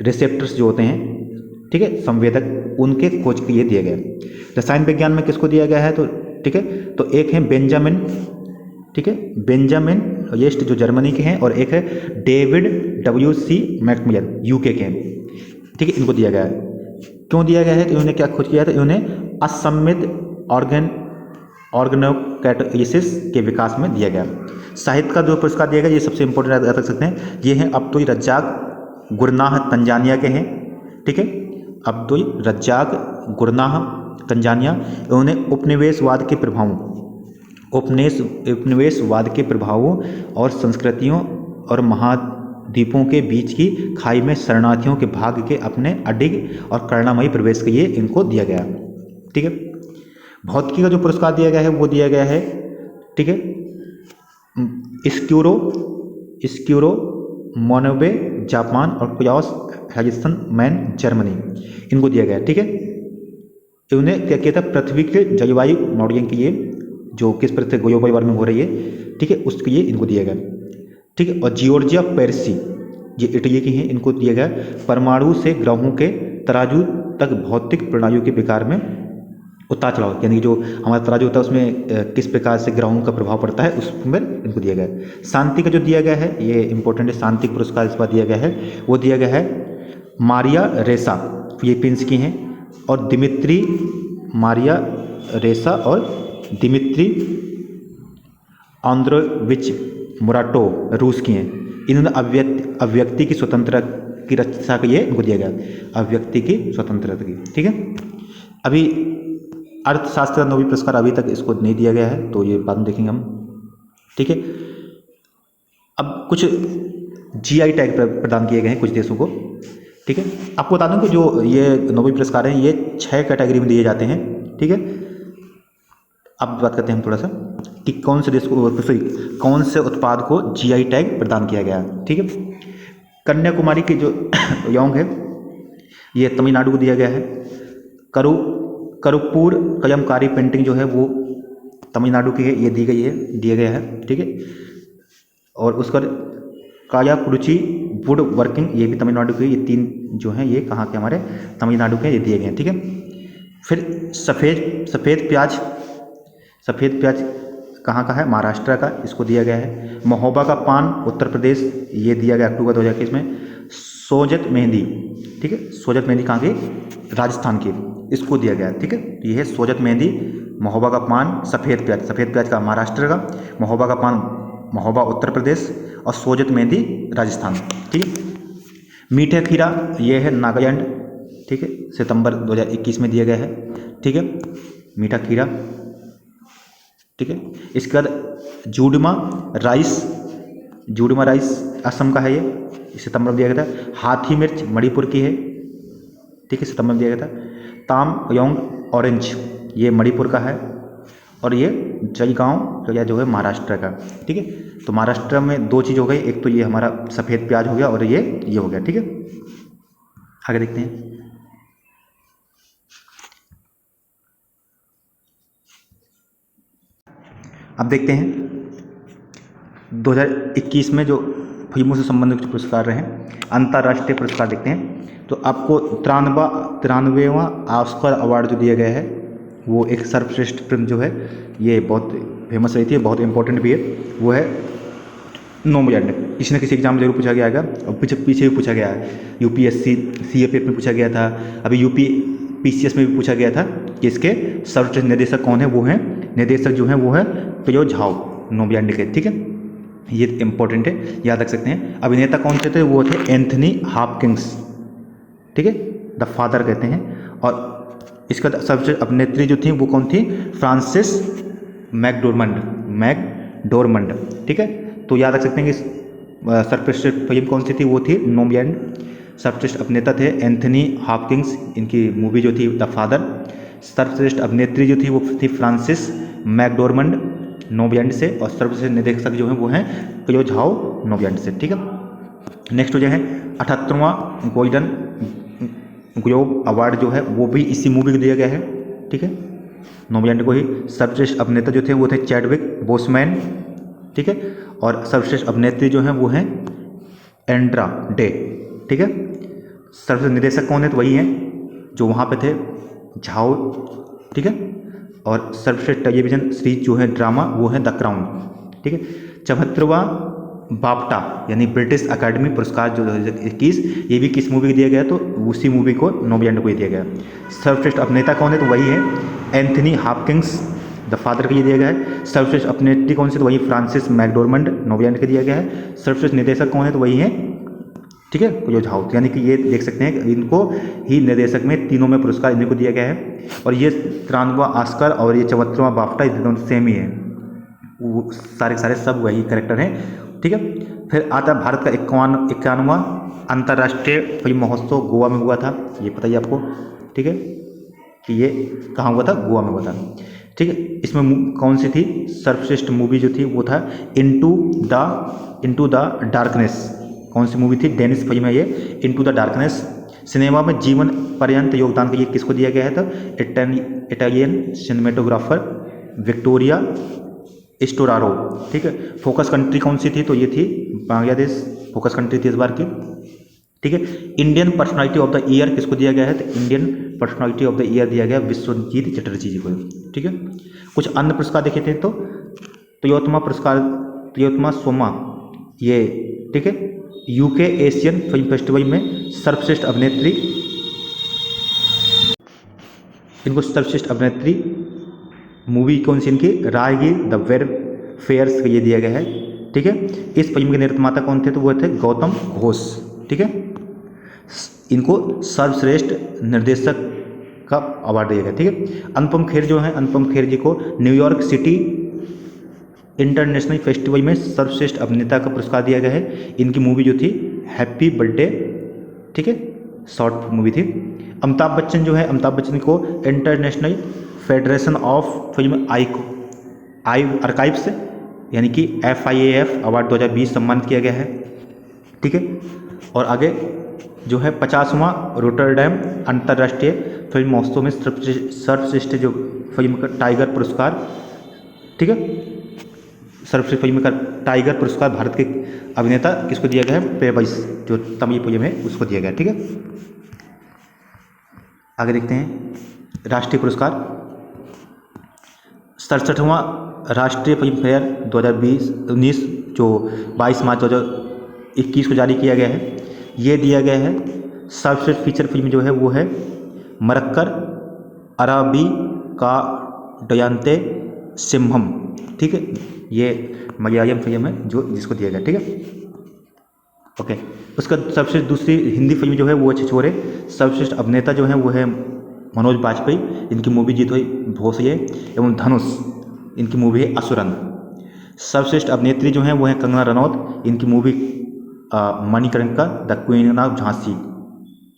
[SPEAKER 1] रिसेप्टर्स जो होते हैं, ठीक है, संवेदक, उनके खोज के लिए दिया गया। रसायन विज्ञान में किसको दिया गया है, तो ठीक है, तो एक है बेंजामिन, ठीक है, बेंजामिन येस्ट जो जर्मनी के हैं, और एक है डेविड WC मैकमिलर यूके के हैं, ठीक है, इनको दिया गया है। क्यों दिया गया है, तो इन्होंने क्या खोज किया था, इन्होंने असममित ऑर्गेनोकैटालिसिस के विकास में दिया गया। साहित्य का जो पुरस्कार दिया गया, ये सबसे इंपॉर्टेंट रख सकते हैं, ये हैं अब्दुल रज्जाक गुरनाह तंजानिया के हैं, ठीक है, अब्दुल रज्जाक गुरनाह तंजानिया। इन्होंने उपनिवेशवाद के प्रभावों और संस्कृतियों और महाद्वीपों के बीच की खाई में शरणार्थियों के भाग्य के अपने अडिग और करुणामयी प्रवेश के लिए इनको दिया गया, ठीक है। भौतिकी का जो पुरस्कार दिया गया है वो दिया गया है, ठीक है, स्क्यूरो मोनोबे जापान और क्लॉस हैरिसन मैन जर्मनी, इनको दिया गया, ठीक है। इन्होंने क्या किया था, पृथ्वी के जलवायु मॉडलिंग के लिए, जो किस प्रकार ग्लोबल वार्मिंग हो रही है, ठीक है, उसके लिए इनको दिया गया, ठीक है। और जियोर्जिया पेरेसी, ये इटली की हैं, इनको दिया गया परमाणु से ग्रहों के तराजू तक भौतिक प्रणालियों के विकार में उतार चढ़ाव, यानी जो हमारा तराजू होता है उसमें किस प्रकार से ग्रहों का प्रभाव पड़ता है, उसमें इनको दिया गया है। शांति का जो दिया गया है, ये इंपॉर्टेंट है, शांति पुरस्कार इस बार दिया गया है, वो दिया गया है मारिया रेसा, फिलीपींस की हैं, और दिमित्री मारिया रेसा और दिमित्री आंद्रोविच मुराटो रूस की हैं। इन्होंने अभिव्यक्ति की स्वतंत्रता की रक्षा के लिए इनको दिया गया, अभिव्यक्ति की स्वतंत्रता की, ठीक है। अभी अर्थशास्त्र का नोबेल पुरस्कार अभी तक इसको नहीं दिया गया है, तो ये बाद में देखेंगे हम, ठीक है। अब कुछ GI टैग प्रदान किए गए हैं कुछ देशों को, ठीक है। आपको बता दूं कि जो ये नोबेल पुरस्कार हैं ये 6 कैटेगरी में दिए जाते हैं, ठीक है। अब बात करते हैं हम थोड़ा सा कि कौन से देश को, कौन से उत्पाद को GI टैग प्रदान किया गया, ठीक है। कन्याकुमारी की जो यौंग है ये तमिलनाडु को दिया गया है। करुपुर कलमकारी पेंटिंग जो है वो तमिलनाडु की है, ये दिया गया है, ठीक है। और उसका कायाकुरुचि वुड वर्किंग, ये भी तमिलनाडु के, ये 3 जो हैं ये कहाँ के, हमारे तमिलनाडु के, ये दिए गए हैं, ठीक है। फिर सफ़ेद प्याज कहाँ का है, महाराष्ट्र का, इसको दिया गया है। महोबा का पान उत्तर प्रदेश, ये दिया गया अक्टूबर 2021 में। सोजत मेहंदी, ठीक है, सोजत मेहंदी कहाँ की, राजस्थान की, इसको दिया गया है, ठीक है। ये है सोजत मेहंदी, महोबा का पान, सफ़ेद प्याज का महाराष्ट्र का, महोबा का पान महोबा उत्तर प्रदेश, और सोजत मेहंदी राजस्थान, ठीक है। मीठा खीरा ये है नागालैंड, ठीक है, सितंबर 2021 में दिया गया है, ठीक है, मीठा खीरा, ठीक है। इसके बाद जुडमा राइस असम का है, ये सितंबर में दिया गया था। हाथी मिर्च मणिपुर की है, ठीक है, सितंबर में दिया गया था। ताम योंग ऑरेंज ये मणिपुर का है, और ये जलगांव जो है महाराष्ट्र का, ठीक है। तो महाराष्ट्र में 2 चीज़ हो गई, एक तो ये हमारा सफ़ेद प्याज हो गया, और ये हो गया, ठीक है। आगे देखते हैं। अब देखते हैं 2021 में जो फिल्मों से संबंधित पुरस्कार रहे, अंतर्राष्ट्रीय पुरस्कार देखते हैं। तो आपको 93वां ऑस्कर अवार्ड जो दिया गया है, वो एक सर्वश्रेष्ठ फिल्म जो है ये बहुत फेमस रही थी, बहुत इंपॉर्टेंट भी है, वो है नोमैडलैंड। किसी न किसी एग्जाम में जरूर पूछा गया है, और पीछे भी पूछा गया है, UPSC CFF में पूछा गया था, अभी UPPCS में भी पूछा गया था कि इसके सर्वश्रेष्ठ निर्देशक कौन है, वो हैं निर्देशक जो हैं वो है क्लो झाओ नोमैडलैंड के, ठीक है। ये इंपॉर्टेंट है, याद रख सकते हैं। अभिनेता कौन से थे, वो थे एंथनी हॉपकिंस, ठीक है, द फादर कहते हैं। और इसका सबसे अभिनेत्री जो थी वो कौन थी, फ्रांसिस मैकडोरमंड, ठीक है। तो याद रख सकते हैं कि सर्वश्रेष्ठ फिल्म कौन सी थी, वो थी नोमैडलैंड। सर्वश्रेष्ठ अभिनेता थे एंथनी हॉपकिंस, इनकी मूवी जो थी द फादर। सर्वश्रेष्ठ अभिनेत्री जो थी वो थी फ्रांसिस मैकडोरमंड नोमैडलैंड से, और सर्वश्रेष्ठ निर्देशक जो हैं वो हैं क्लो झाओ नोमैडलैंड से, ठीक है। नेक्स्ट हो जाए 78वां गोल्डन ग्लोब अवार्ड जो है वो भी इसी मूवी को दिया गया है, ठीक है, नोमैडलैंड को ही। सर्वश्रेष्ठ अभिनेता जो थे वो थे चैडविक बोसमैन, ठीक है, और सर्वश्रेष्ठ अभिनेत्री जो हैं वो हैं एंड्रा डे, ठीक है। सर्वश्रेष्ठ निर्देशक कौन है, तो वही हैं जो वहाँ पे थे, झाओ, ठीक है। और सर्वश्रेष्ठ टेलीविजन सीरीज जो है ड्रामा वो है द क्राउन, ठीक है। 74वां बाफ्टा यानी ब्रिटिश अकेडमी पुरस्कार जो 2021, ये भी किस मूवी को दिया गया, तो उसी मूवी को नोबैंड को ही दिया गया। सर्वश्रेष्ठ अभिनेता कौन है, तो वही है एंथनी हॉपकिंस, द फादर को ये दिया गया है। सर्वश्रेष्ठ अभिनेत्री कौन सी, तो वही फ्रांसिस मैकडोरमंड, नोबैंड को दिया गया है। सर्वश्रेष्ठ निर्देशक कौन है, तो वही है, ठीक है, जो झाओ, यानी कि ये देख सकते हैं कि इनको ही निर्देशक में तीनों में पुरस्कार इन्हीं को दिया गया है। और ये 93वां ऑस्कर और ये 74वां बाफ्टा, ये दोनों सेम ही है, वो सारे सारे सब वही कैरेक्टर हैं, ठीक है। फिर आता भारत का 51वां अंतर्राष्ट्रीय फिल्म महोत्सव गोवा में हुआ था, ये पता ही आपको, ठीक है, कि ये कहाँ हुआ था, गोवा में हुआ था, ठीक है। इसमें कौन सी थी सर्वश्रेष्ठ मूवी जो थी, वो था इनटू द डार्कनेस। कौन सी मूवी थी, डेनिश फिल्म है ये, इनटू द डार्कनेस। सिनेमा में जीवन पर्यंत योगदान के लिए किसको दिया गया है, तो इटालियन सिनेमेटोग्राफर विक्टोरिया स्टोरारो, ठीक है। फोकस कंट्री कौन सी थी, तो ये थी बांग्लादेश, फोकस कंट्री थी इस बार की, ठीक है। Indian personality of the year किसको दिया गया है, तो Indian personality of the year दिया गया विश्वजीत चटर्जी जी को, ठीक है। कुछ अन्य पुरस्कार देखे थे तो तिलोत्तमा पुरस्कार, तिलोत्तमा सोमा, ये, ठीक है, यूके एशियन फिल्म फेस्टिवल में सर्वश्रेष्ठ अभिनेत्री, इनको सर्वश्रेष्ठ अभिनेत्री मूवी कौन सी इनकी, रायगीर द वेर फेयर्स को ये दिया गया है, ठीक है। इस फिल्म के निर्माता कौन थे, तो वो थे गौतम घोष, ठीक है। इनको सर्वश्रेष्ठ निर्देशक का अवार्ड दिया गया, ठीक है। अनुपम खेर जो है, अनुपम खेर जी को न्यूयॉर्क सिटी इंटरनेशनल फेस्टिवल में सर्वश्रेष्ठ अभिनेता का पुरस्कार दिया गया है। इनकी मूवी जो थी हैप्पी बर्थडे, ठीक है, शॉर्ट मूवी थी। अमिताभ बच्चन जो है, अमिताभ बच्चन को international federation of film archives यानी कि FIAF अवार्ड 2020 सम्मानित किया गया है, ठीक है। और आगे जो है 50वां रोटरडैम अंतर्राष्ट्रीय फिल्म महोत्सव में सर्वश्रेष्ठ जो फिल्म का टाइगर पुरस्कार, ठीक है, सर्वश्रेष्ठ फिल्म का टाइगर पुरस्कार भारत के अभिनेता किसको दिया गया है, प्लेबॉयज जो तमिल फिल्म है उसको दिया गया, ठीक है। आगे देखते हैं राष्ट्रीय पुरस्कार। 67वां राष्ट्रीय फिल्म फेयर 2019 जो 22 मार्च 2021 को जारी किया गया है, ये दिया गया है सर्वश्रेष्ठ फीचर फिल्म जो है वो है मरक्कर अराबी का डयांते सिम्हम, ठीक है, ये मलयालम फिल्म है जो जिसको दिया गया, ठीक है, ओके। उसका सर्वश्रेष्ठ दूसरी हिंदी फिल्म जो है वो छिछोरे। सर्वश्रेष्ठ अभिनेता जो है वो है मनोज बाजपेयी, इनकी मूवी जीत हुई भोसले, एवं धनुष, इनकी मूवी है असुरन। सर्वश्रेष्ठ अभिनेत्री जो है वो है कंगना रनौत, इनकी movie Manikarnika the queen of Jhansi,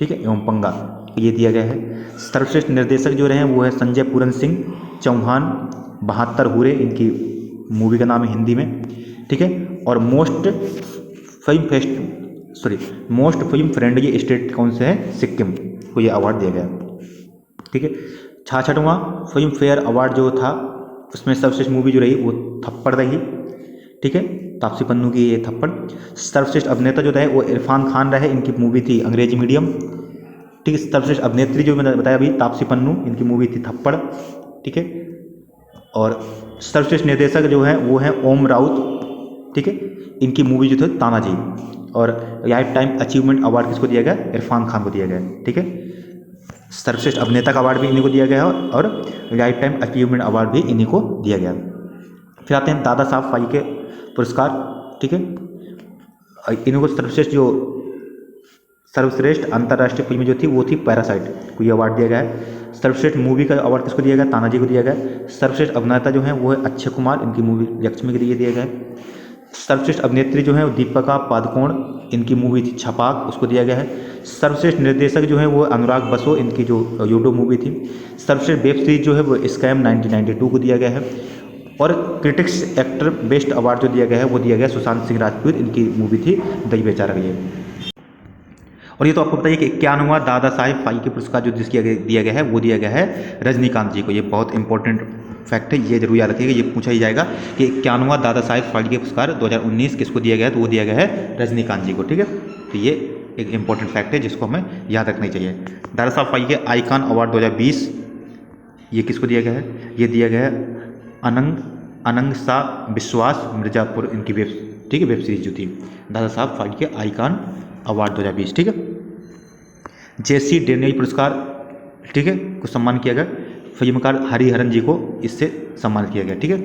[SPEAKER 1] ठीक है, एवं पंगा, ये दिया गया है। सर्वश्रेष्ठ निर्देशक जो रहे हैं वो है संजय पूरन सिंह चौहान, 72 हुरे इनकी मूवी का नाम है हिंदी में, ठीक है। और मोस्ट फिल्म फ्रेंडली स्टेट कौन से है, सिक्किम को ये अवार्ड दिया गया, ठीक है। 66वां फिल्म फेयर अवार्ड जो था उसमें सर्वश्रेष्ठ मूवी जो रही वो थप्पड़ रही, ठीक है, तापसी पन्नू की ये थप्पड़। सर्वश्रेष्ठ अभिनेता जो रहे वो इरफान खान रहे, इनकी मूवी थी अंग्रेजी मीडियम, ठीक है। सर्वश्रेष्ठ अभिनेत्री जो मैंने बताया अभी तापसी पन्नू, इनकी मूवी थी थप्पड़, ठीक है। और सर्वश्रेष्ठ निर्देशक जो है वो है ओम राउत, ठीक है, इनकी मूवी जो थी तानाजी। और लाइफ टाइम अचीवमेंट अवार्ड किसको दिया गया, इरफान खान को दिया गया, ठीक है। सर्वश्रेष्ठ अभिनेता का अवार्ड भी इन्हीं को दिया गया है और लाइफ टाइम अचीवमेंट अवार्ड भी इन्हीं को दिया गया। फिर आते हैं दादा साहब फाल्के पुरस्कार, ठीक है। इन्हीं को सर्वश्रेष्ठ अंतर्राष्ट्रीय फिल्म जो थी वो थी पैरासाइट को ये अवार्ड दिया गया है। सर्वश्रेष्ठ मूवी का अवार्ड किसको दिया गया, तानाजी को दिया गया। सर्वश्रेष्ठ अभिनेता जो है वो है अक्षय कुमार, इनकी मूवी लक्ष्मी के लिए दिया गया है। सर्वश्रेष्ठ अभिनेत्री जो है वो दीपिका पादुकोण, इनकी मूवी थी छपाक, उसको दिया गया है। सर्वश्रेष्ठ निर्देशक जो है वो अनुराग बसु, इनकी जो यूडो मूवी थी। सर्वश्रेष्ठ वेब सीरीज जो है वो स्कैम 1992 को दिया गया है। और क्रिटिक्स एक्टर बेस्ट अवार्ड जो दिया गया है वो दिया गया सुशांत सिंह राजपूत, इनकी मूवी थी दही बेचारा गई। और ये तो आपको बताइए कि 51वां दादा साहेब फाल्के पुरस्कार जो दिया गया है वो दिया गया है रजनीकांत जी को। ये बहुत इंपॉर्टेंट फैक्ट है, ये जरूर याद रखिएगा, ये पूछा ही जाएगा कि 91वां दादा साहेब फाल्के पुरस्कार 2019 किसको दिया गया है, तो वो दिया गया है रजनीकांत जी को। ठीक है, तो ये एक इंपॉर्टेंट फैक्ट है जिसको हमें याद रखना चाहिए। दादा साहब फाल्के आइकॉन अवार्ड 2020 ये किसको दिया गया है, ये दिया गया है अनंग सा विश्वास मिर्जापुर, इनकी ठीक है वेब सीरीज जो थी, दादा साहब फाल्के आइकॉन अवार्ड 2020। ठीक है, जेसी डेनियल पुरस्कार, ठीक है, को सम्मान किया गया, फिल्मकार हरिहरन जी को इससे सम्मानित किया गया। ठीक है,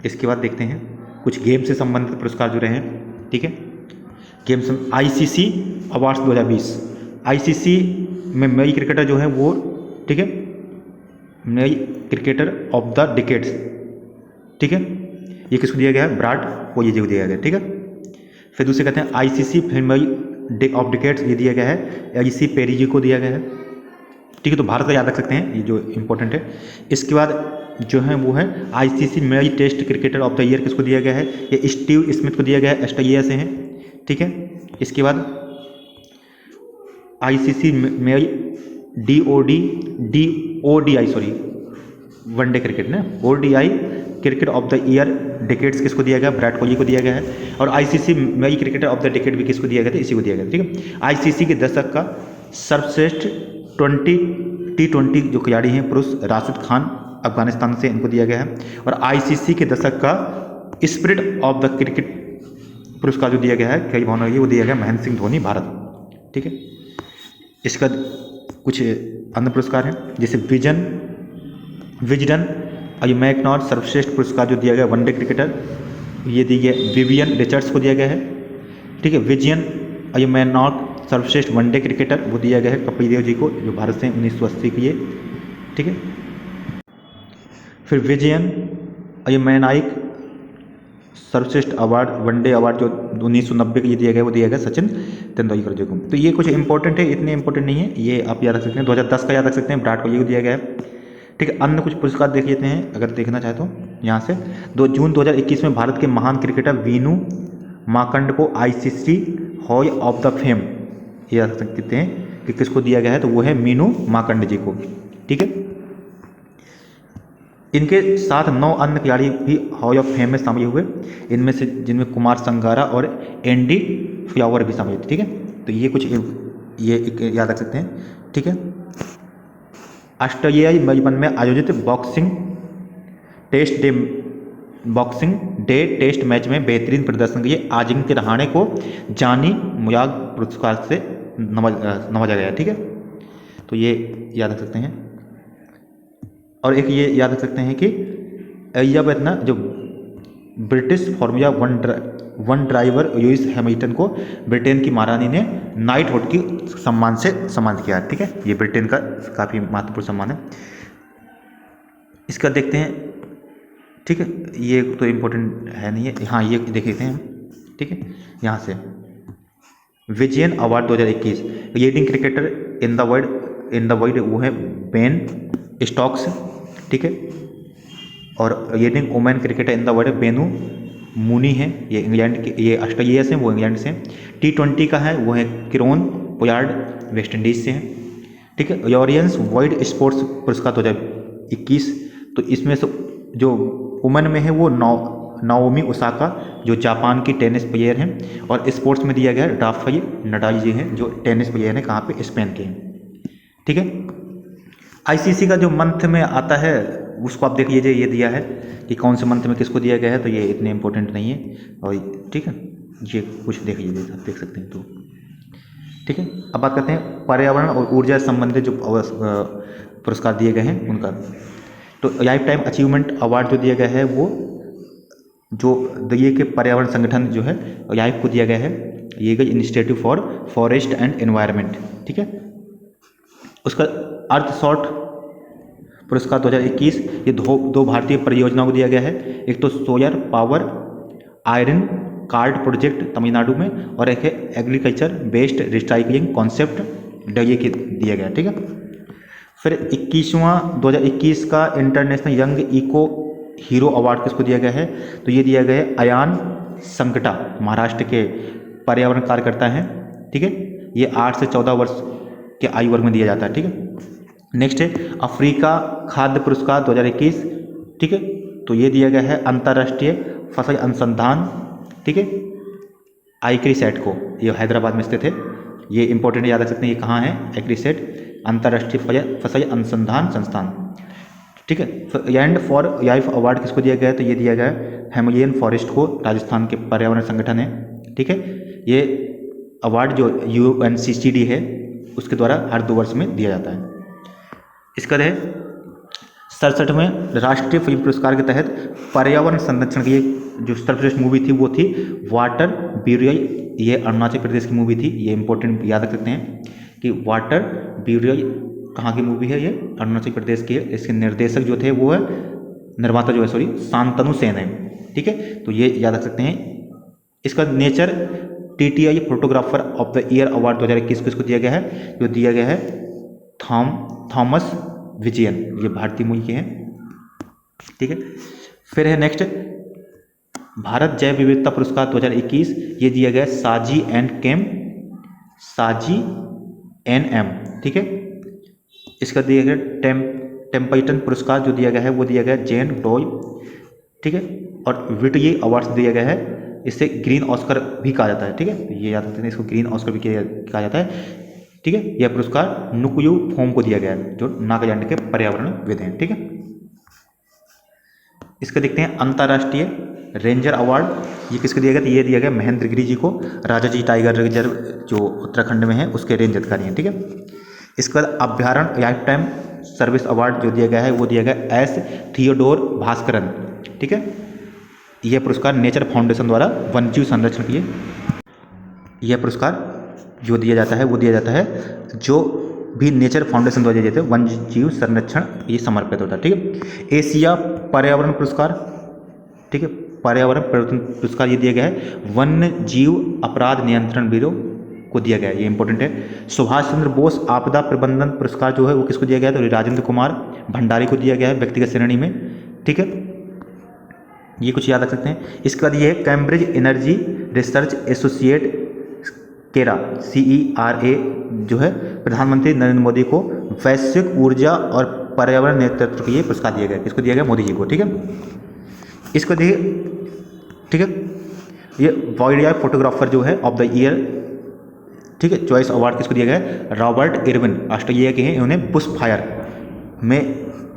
[SPEAKER 1] इसके बाद देखते हैं कुछ गेम से संबंधित पुरस्कार जो रहे हैं। ठीक है, गेम्स आईसीसी अवार्ड्स 2020, आईसीसी में नई क्रिकेटर जो है वो, ठीक है, नई क्रिकेटर ऑफ द डिकेड्स, ठीक है, ये किसको दिया गया है, विराट कोहली जी को दिया गया। ठीक है, फिर दूसरे कहते हैं आईसीसी फिल्म ऑफ डिकेड्स, ये दिया गया है एलसी पेरी जी को दिया गया है। ठीक है, तो भारत का याद रख सकते हैं, ये जो इंपॉर्टेंट है। इसके बाद जो है वो है आईसीसी मेरी test cricketer of the year किसको दिया गया है, ये स्टीव स्मिथ को दिया गया है, ऑस्ट्रेलिया से हैं। ठीक है, इसके बाद आईसीसी मेरी डीओडीआई वनडे क्रिकेट ना, ODI cricket of the year decades किसको दिया गया, विराट कोहली को दिया गया है। और आईसीसी मेरी क्रिकेटर ऑफ द डिकेड भी किसको दिया गया था, इसी को दिया गया। ठीक है, आईसीसी के दशक का सर्वश्रेष्ठ T20 जो खिलाड़ी हैं पुरुष, राशिद खान अफगानिस्तान से, इनको दिया गया है। और आईसीसी के दशक का स्पिरिट ऑफ द क्रिकेट पुरस्कार जो दिया गया है खेल भावना, वो दिया गया महेंद्र सिंह धोनी, भारत। ठीक है, इसका कुछ अन्य पुरस्कार हैं जैसे विजडन मैकनॉट सर्वश्रेष्ठ पुरस्कार जो दिया गया वनडे क्रिकेटर, ये दिया गया विवियन रिचर्ड्स को दिया गया है। ठीक है, विजयन मैकनॉट सर्वश्रेष्ठ वनडे क्रिकेटर वो दिया गया है कपिल देव जी को, जो भारत से 1980 की है। ठीक है, फिर विजयन मैनाइक सर्वश्रेष्ठ अवार्ड वनडे अवार्ड जो 1990 के लिए दिया गया, वो दिया गया सचिन तेंदुलकर जी को। तो ये कुछ इंपॉर्टेंट है, इतने इंपॉर्टेंट नहीं है, ये आप याद रख सकते हैं। 2010 का याद रख सकते हैं, विराट कोहली को दिया गया है। ठीक है, अन्य कुछ पुरस्कार देख लेते हैं अगर देखना चाहे तो यहाँ से। 2 जून 2021 में भारत के महान क्रिकेटर वीनू माकंड को ICC hall of the fame, ये याद रख सकते हैं कि किसको दिया गया है, तो वो है मीनू माकंड जी को। ठीक है, इनके साथ 9 अन्य खिलाड़ी भी हॉल ऑफ फेम में शामिल हुए, इनमें से जिनमें कुमार संगारा और एंडी फ्लावर भी शामिल थे। ठीक है, तो ये कुछ ये याद रख सकते हैं। ठीक है, ऑस्ट्रेलियाई मेलबर्न में आयोजित बॉक्सिंग डे टेस्ट मैच में बेहतरीन प्रदर्शन के लिए अजिंक्य रहाणे को जानी मुयाग पुरस्कार से नवाजा गया। ठीक है, तो ये याद रख सकते हैं। और एक ये याद रख सकते हैं कि एलिजाबेथ ना, जो British formula one driver Lewis Hamilton को ब्रिटेन की महारानी ने नाइटहुड की सम्मान से सम्मानित किया। ठीक है, ये ब्रिटेन का काफ़ी महत्वपूर्ण सम्मान है। इसका देखते हैं। ठीक है, ये तो इम्पोर्टेंट है नहीं है, हाँ ये देख लेते हैं। ठीक है, यहाँ से Wisden award 2021 leading cricketer in the world वो है बेन स्टोक्स। ठीक है, और leading women cricketer in the world Beth Mooney है, ये इंग्लैंड के, ये ऑस्ट्रेलिया से, वो इंग्लैंड से। T20 का है वो है किरोन पोलार्ड, वेस्ट इंडीज से हैं। ठीक है, लॉरियंस वर्ल्ड स्पोर्ट्स पुरस्कार 2021, तो इसमें से जो वुमेन में है वो नाओमी ओसाका जो जापान की टेनिस प्लेयर हैं, और स्पोर्ट्स में दिया गया है राफेल नडाल जी हैं जो टेनिस प्लेयर हैं, कहाँ पे, स्पेन के हैं। ठीक है, आईसीसी का जो मंथ में आता है उसको आप देख लीजिए, ये दिया है कि कौन से मंथ में किसको दिया गया है, तो ये इतने इंपॉर्टेंट नहीं है। और ठीक है, ये कुछ देख लीजिए, आप देख सकते हैं। तो ठीक है, अब बात करते हैं पर्यावरण और ऊर्जा से संबंधित जो पुरस्कार दिए गए हैं उनका। तो लाइफ टाइम अचीवमेंट अवार्ड जो दिया गया है वो जो दिए के पर्यावरण संगठन जो है लाइफ को दिया गया है, ये गई institute for forest and environment. ठीक है, उसका अर्थ शॉट पुरस्कार 2021 ये दो भारतीय परियोजनाओं को दिया गया है। एक तो solar power iron cart project Tamil Nadu में, और एक है agriculture based recycling concept Delhi के दिया गया। ठीक है, फिर 2021 का international young eco hero award किसको दिया गया है, तो ये दिया गया है अयान संकटा, महाराष्ट्र के पर्यावरण कार्यकर्ता हैं। ठीक है, ये 8 से 14 वर्ष के आयु वर्ग में दिया जाता है। ठीक है, नेक्स्ट है अफ्रीका खाद्य पुरस्कार 2021, ठीक है, तो ये दिया गया है अंतर्राष्ट्रीय फसल अनुसंधान, ठीक है, आईक्रिसैट को, ये हैदराबाद में स्थित है, ये इंपॉर्टेंट याद रख सकते हैं, ये कहाँ है, आईक्रिसैट अंतर्राष्ट्रीय फसल अनुसंधान संस्थान, ठीक है। एंड फॉर याइफ अवार्ड किसको दिया गया है, तो ये दिया गया है हिमालयन फॉरेस्ट को, राजस्थान के पर्यावरण संगठन है, ठीक है। ये अवार्ड जो UNCCD है उसके द्वारा हर 2 वर्ष में दिया जाता है। इसका है 67वें राष्ट्रीय फिल्म पुरस्कार के तहत पर्यावरण संरक्षण की जो सर्वश्रेष्ठ मूवी थी वो थी वाटर ब्यूरियल, ये अरुणाचल प्रदेश की मूवी थी, ये इंपॉर्टेंट याद रख सकते हैं कि वाटर ब्यूरियल कहाँ की मूवी है, ये अरुणाचल प्रदेश की है। इसके निर्देशक जो थे वो है, निर्माता जो है सॉरी, शांतनु सेन है, ठीक है, तो ये याद रख सकते हैं। इसका nature TTI photographer of the year award 2021 किसको दिया गया है, जो दिया गया है थॉमस विजयन, ये भारतीय मूल के हैं, ठीक है। फिर है नेक्स्ट भारत जैव विविधता पुरस्कार 2021, ये दिया गया साजी एन एम, ठीक है। इसका दिया गया टेम्पल्टन पुरस्कार जो दिया गया है वो दिया गया जेन डॉय, ठीक है, और विटये अवार्ड्स दिया गया है, इसे ग्रीन ऑस्कर भी कहा जाता है, ठीक है, तो ये याद रखते हैं, इसको ग्रीन ऑस्कर भी कहा जाता है, ठीक है। यह पुरस्कार नुकुयू फोम को दिया गया है जो नागालैंड के पर्यावरणविद हैं, ठीक है। इसका देखते हैं अंतर्राष्ट्रीय रेंजर अवार्ड, ये किसको दिया गया, तो ये दिया गया महेंद्र गिरी जी को, राजाजी टाइगर रिजर्व जो उत्तराखंड में है उसके रेंज अधिकारी हैं, ठीक है। इसके बाद अभ्यारण्य लाइफ टाइम सर्विस अवार्ड जो दिया गया है वो दिया गया एस थियोडोर भास्करन, ठीक है। यह पुरस्कार नेचर फाउंडेशन द्वारा वन्यजीव संरक्षण के लिए यह पुरस्कार जो दिया जाता है वो दिया जाता है जो भी नेचर फाउंडेशन द्वारा दिए जाते हैं वन्य जीव संरक्षण ये समर्पित होता है, ठीक है। एशिया पर्यावरण पुरस्कार, ठीक है, पर्यावरण परिवर्तन पुरस्कार ये दिया गया है वन्य जीव अपराध नियंत्रण ब्यूरो को दिया गया है, ये इंपॉर्टेंट है। सुभाष चंद्र बोस आपदा प्रबंधन पुरस्कार जो है वो किसको दिया गया है, तो राजेंद्र कुमार भंडारी को दिया गया है व्यक्तिगत श्रेणी में, ठीक है, ये कुछ याद रख सकते हैं। इसके बाद ये है कैम्ब्रिज एनर्जी रिसर्च एसोसिएट केरा CERA जो है प्रधानमंत्री नरेंद्र मोदी को वैश्विक ऊर्जा और पर्यावरण नेतृत्व के लिए पुरस्कार दिया गया, किसको दिया गया, मोदी जी को, ठीक है। इसको देखिए, ठीक है, ये वाइल्ड लाइफ फोटोग्राफर जो है ऑफ द ईयर, ठीक है, चॉइस अवार्ड किसको दिया गया है, रॉबर्ट इरविन, ऑस्ट्रेलिया के हैं, इन्होंने बुश फायर में,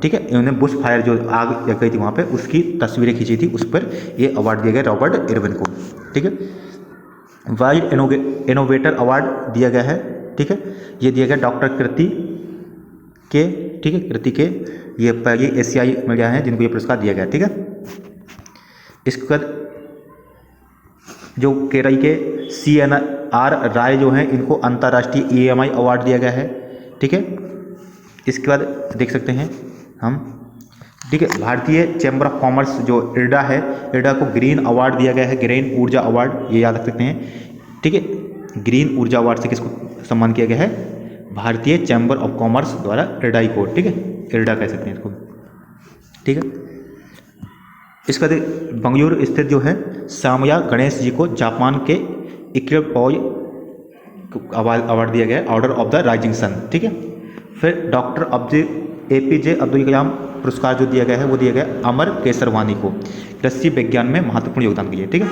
[SPEAKER 1] ठीक है, इन्होंने बुश फायर जो आग लग गई थी वहाँ पे उसकी तस्वीरें खींची थी, उस पर ये अवार्ड दिया गया रॉबर्ट इरविन को, ठीक है। वाइल्ड इनोवेटर अवार्ड दिया गया है, ठीक है, ये दिया गया डॉक्टर कृति के, ठीक है, कृति के, ये पहली एशियाई महिला हैं जिनको ये पुरस्कार दिया गया, ठीक है। इसके बाद जो केरल के CNR राय जो हैं इनको अंतर्राष्ट्रीय EMI अवार्ड दिया गया है, ठीक है। इसके बाद देख सकते हैं हम, ठीक है, भारतीय चैम्बर ऑफ कॉमर्स जो IRDA है, IRDA को ग्रीन अवार्ड दिया गया है, ग्रीन ऊर्जा अवार्ड, ये याद रख सकते हैं, ठीक है। ग्रीन ऊर्जा अवार्ड से किसको सम्मान किया गया है, भारतीय चैम्बर ऑफ कॉमर्स द्वारा IRDA को, ठीक है, IRDA कह सकते हैं इसको, ठीक है। इसका बंगलुरु स्थित जो है सामया गणेश जी को जापान के इक्रेपॉय अवार्ड दिया गया है, order of the rising sun, ठीक है। फिर डॉक्टर APJ अब्दुल कलाम पुरस्कार जो दिया गया है वो दिया गया अमर केसरवानी को कृषि विज्ञान में महत्वपूर्ण योगदान के लिए, ठीक है।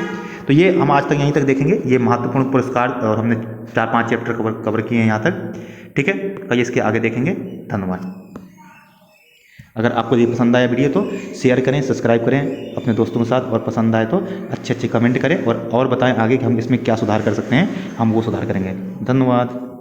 [SPEAKER 1] तो ये हम आज तक यहीं तक देखेंगे, ये महत्वपूर्ण पुरस्कार, और हमने 4-5 चैप्टर कवर किए हैं यहाँ तक, ठीक है। कल इसके आगे देखेंगे। धन्यवाद। अगर आपको ये पसंद आया वीडियो तो शेयर करें, सब्सक्राइब करें अपने दोस्तों के साथ, और पसंद आए तो अच्छे कमेंट करें और बताएं आगे कि हम इसमें क्या सुधार कर सकते हैं, हम वो सुधार करेंगे। धन्यवाद।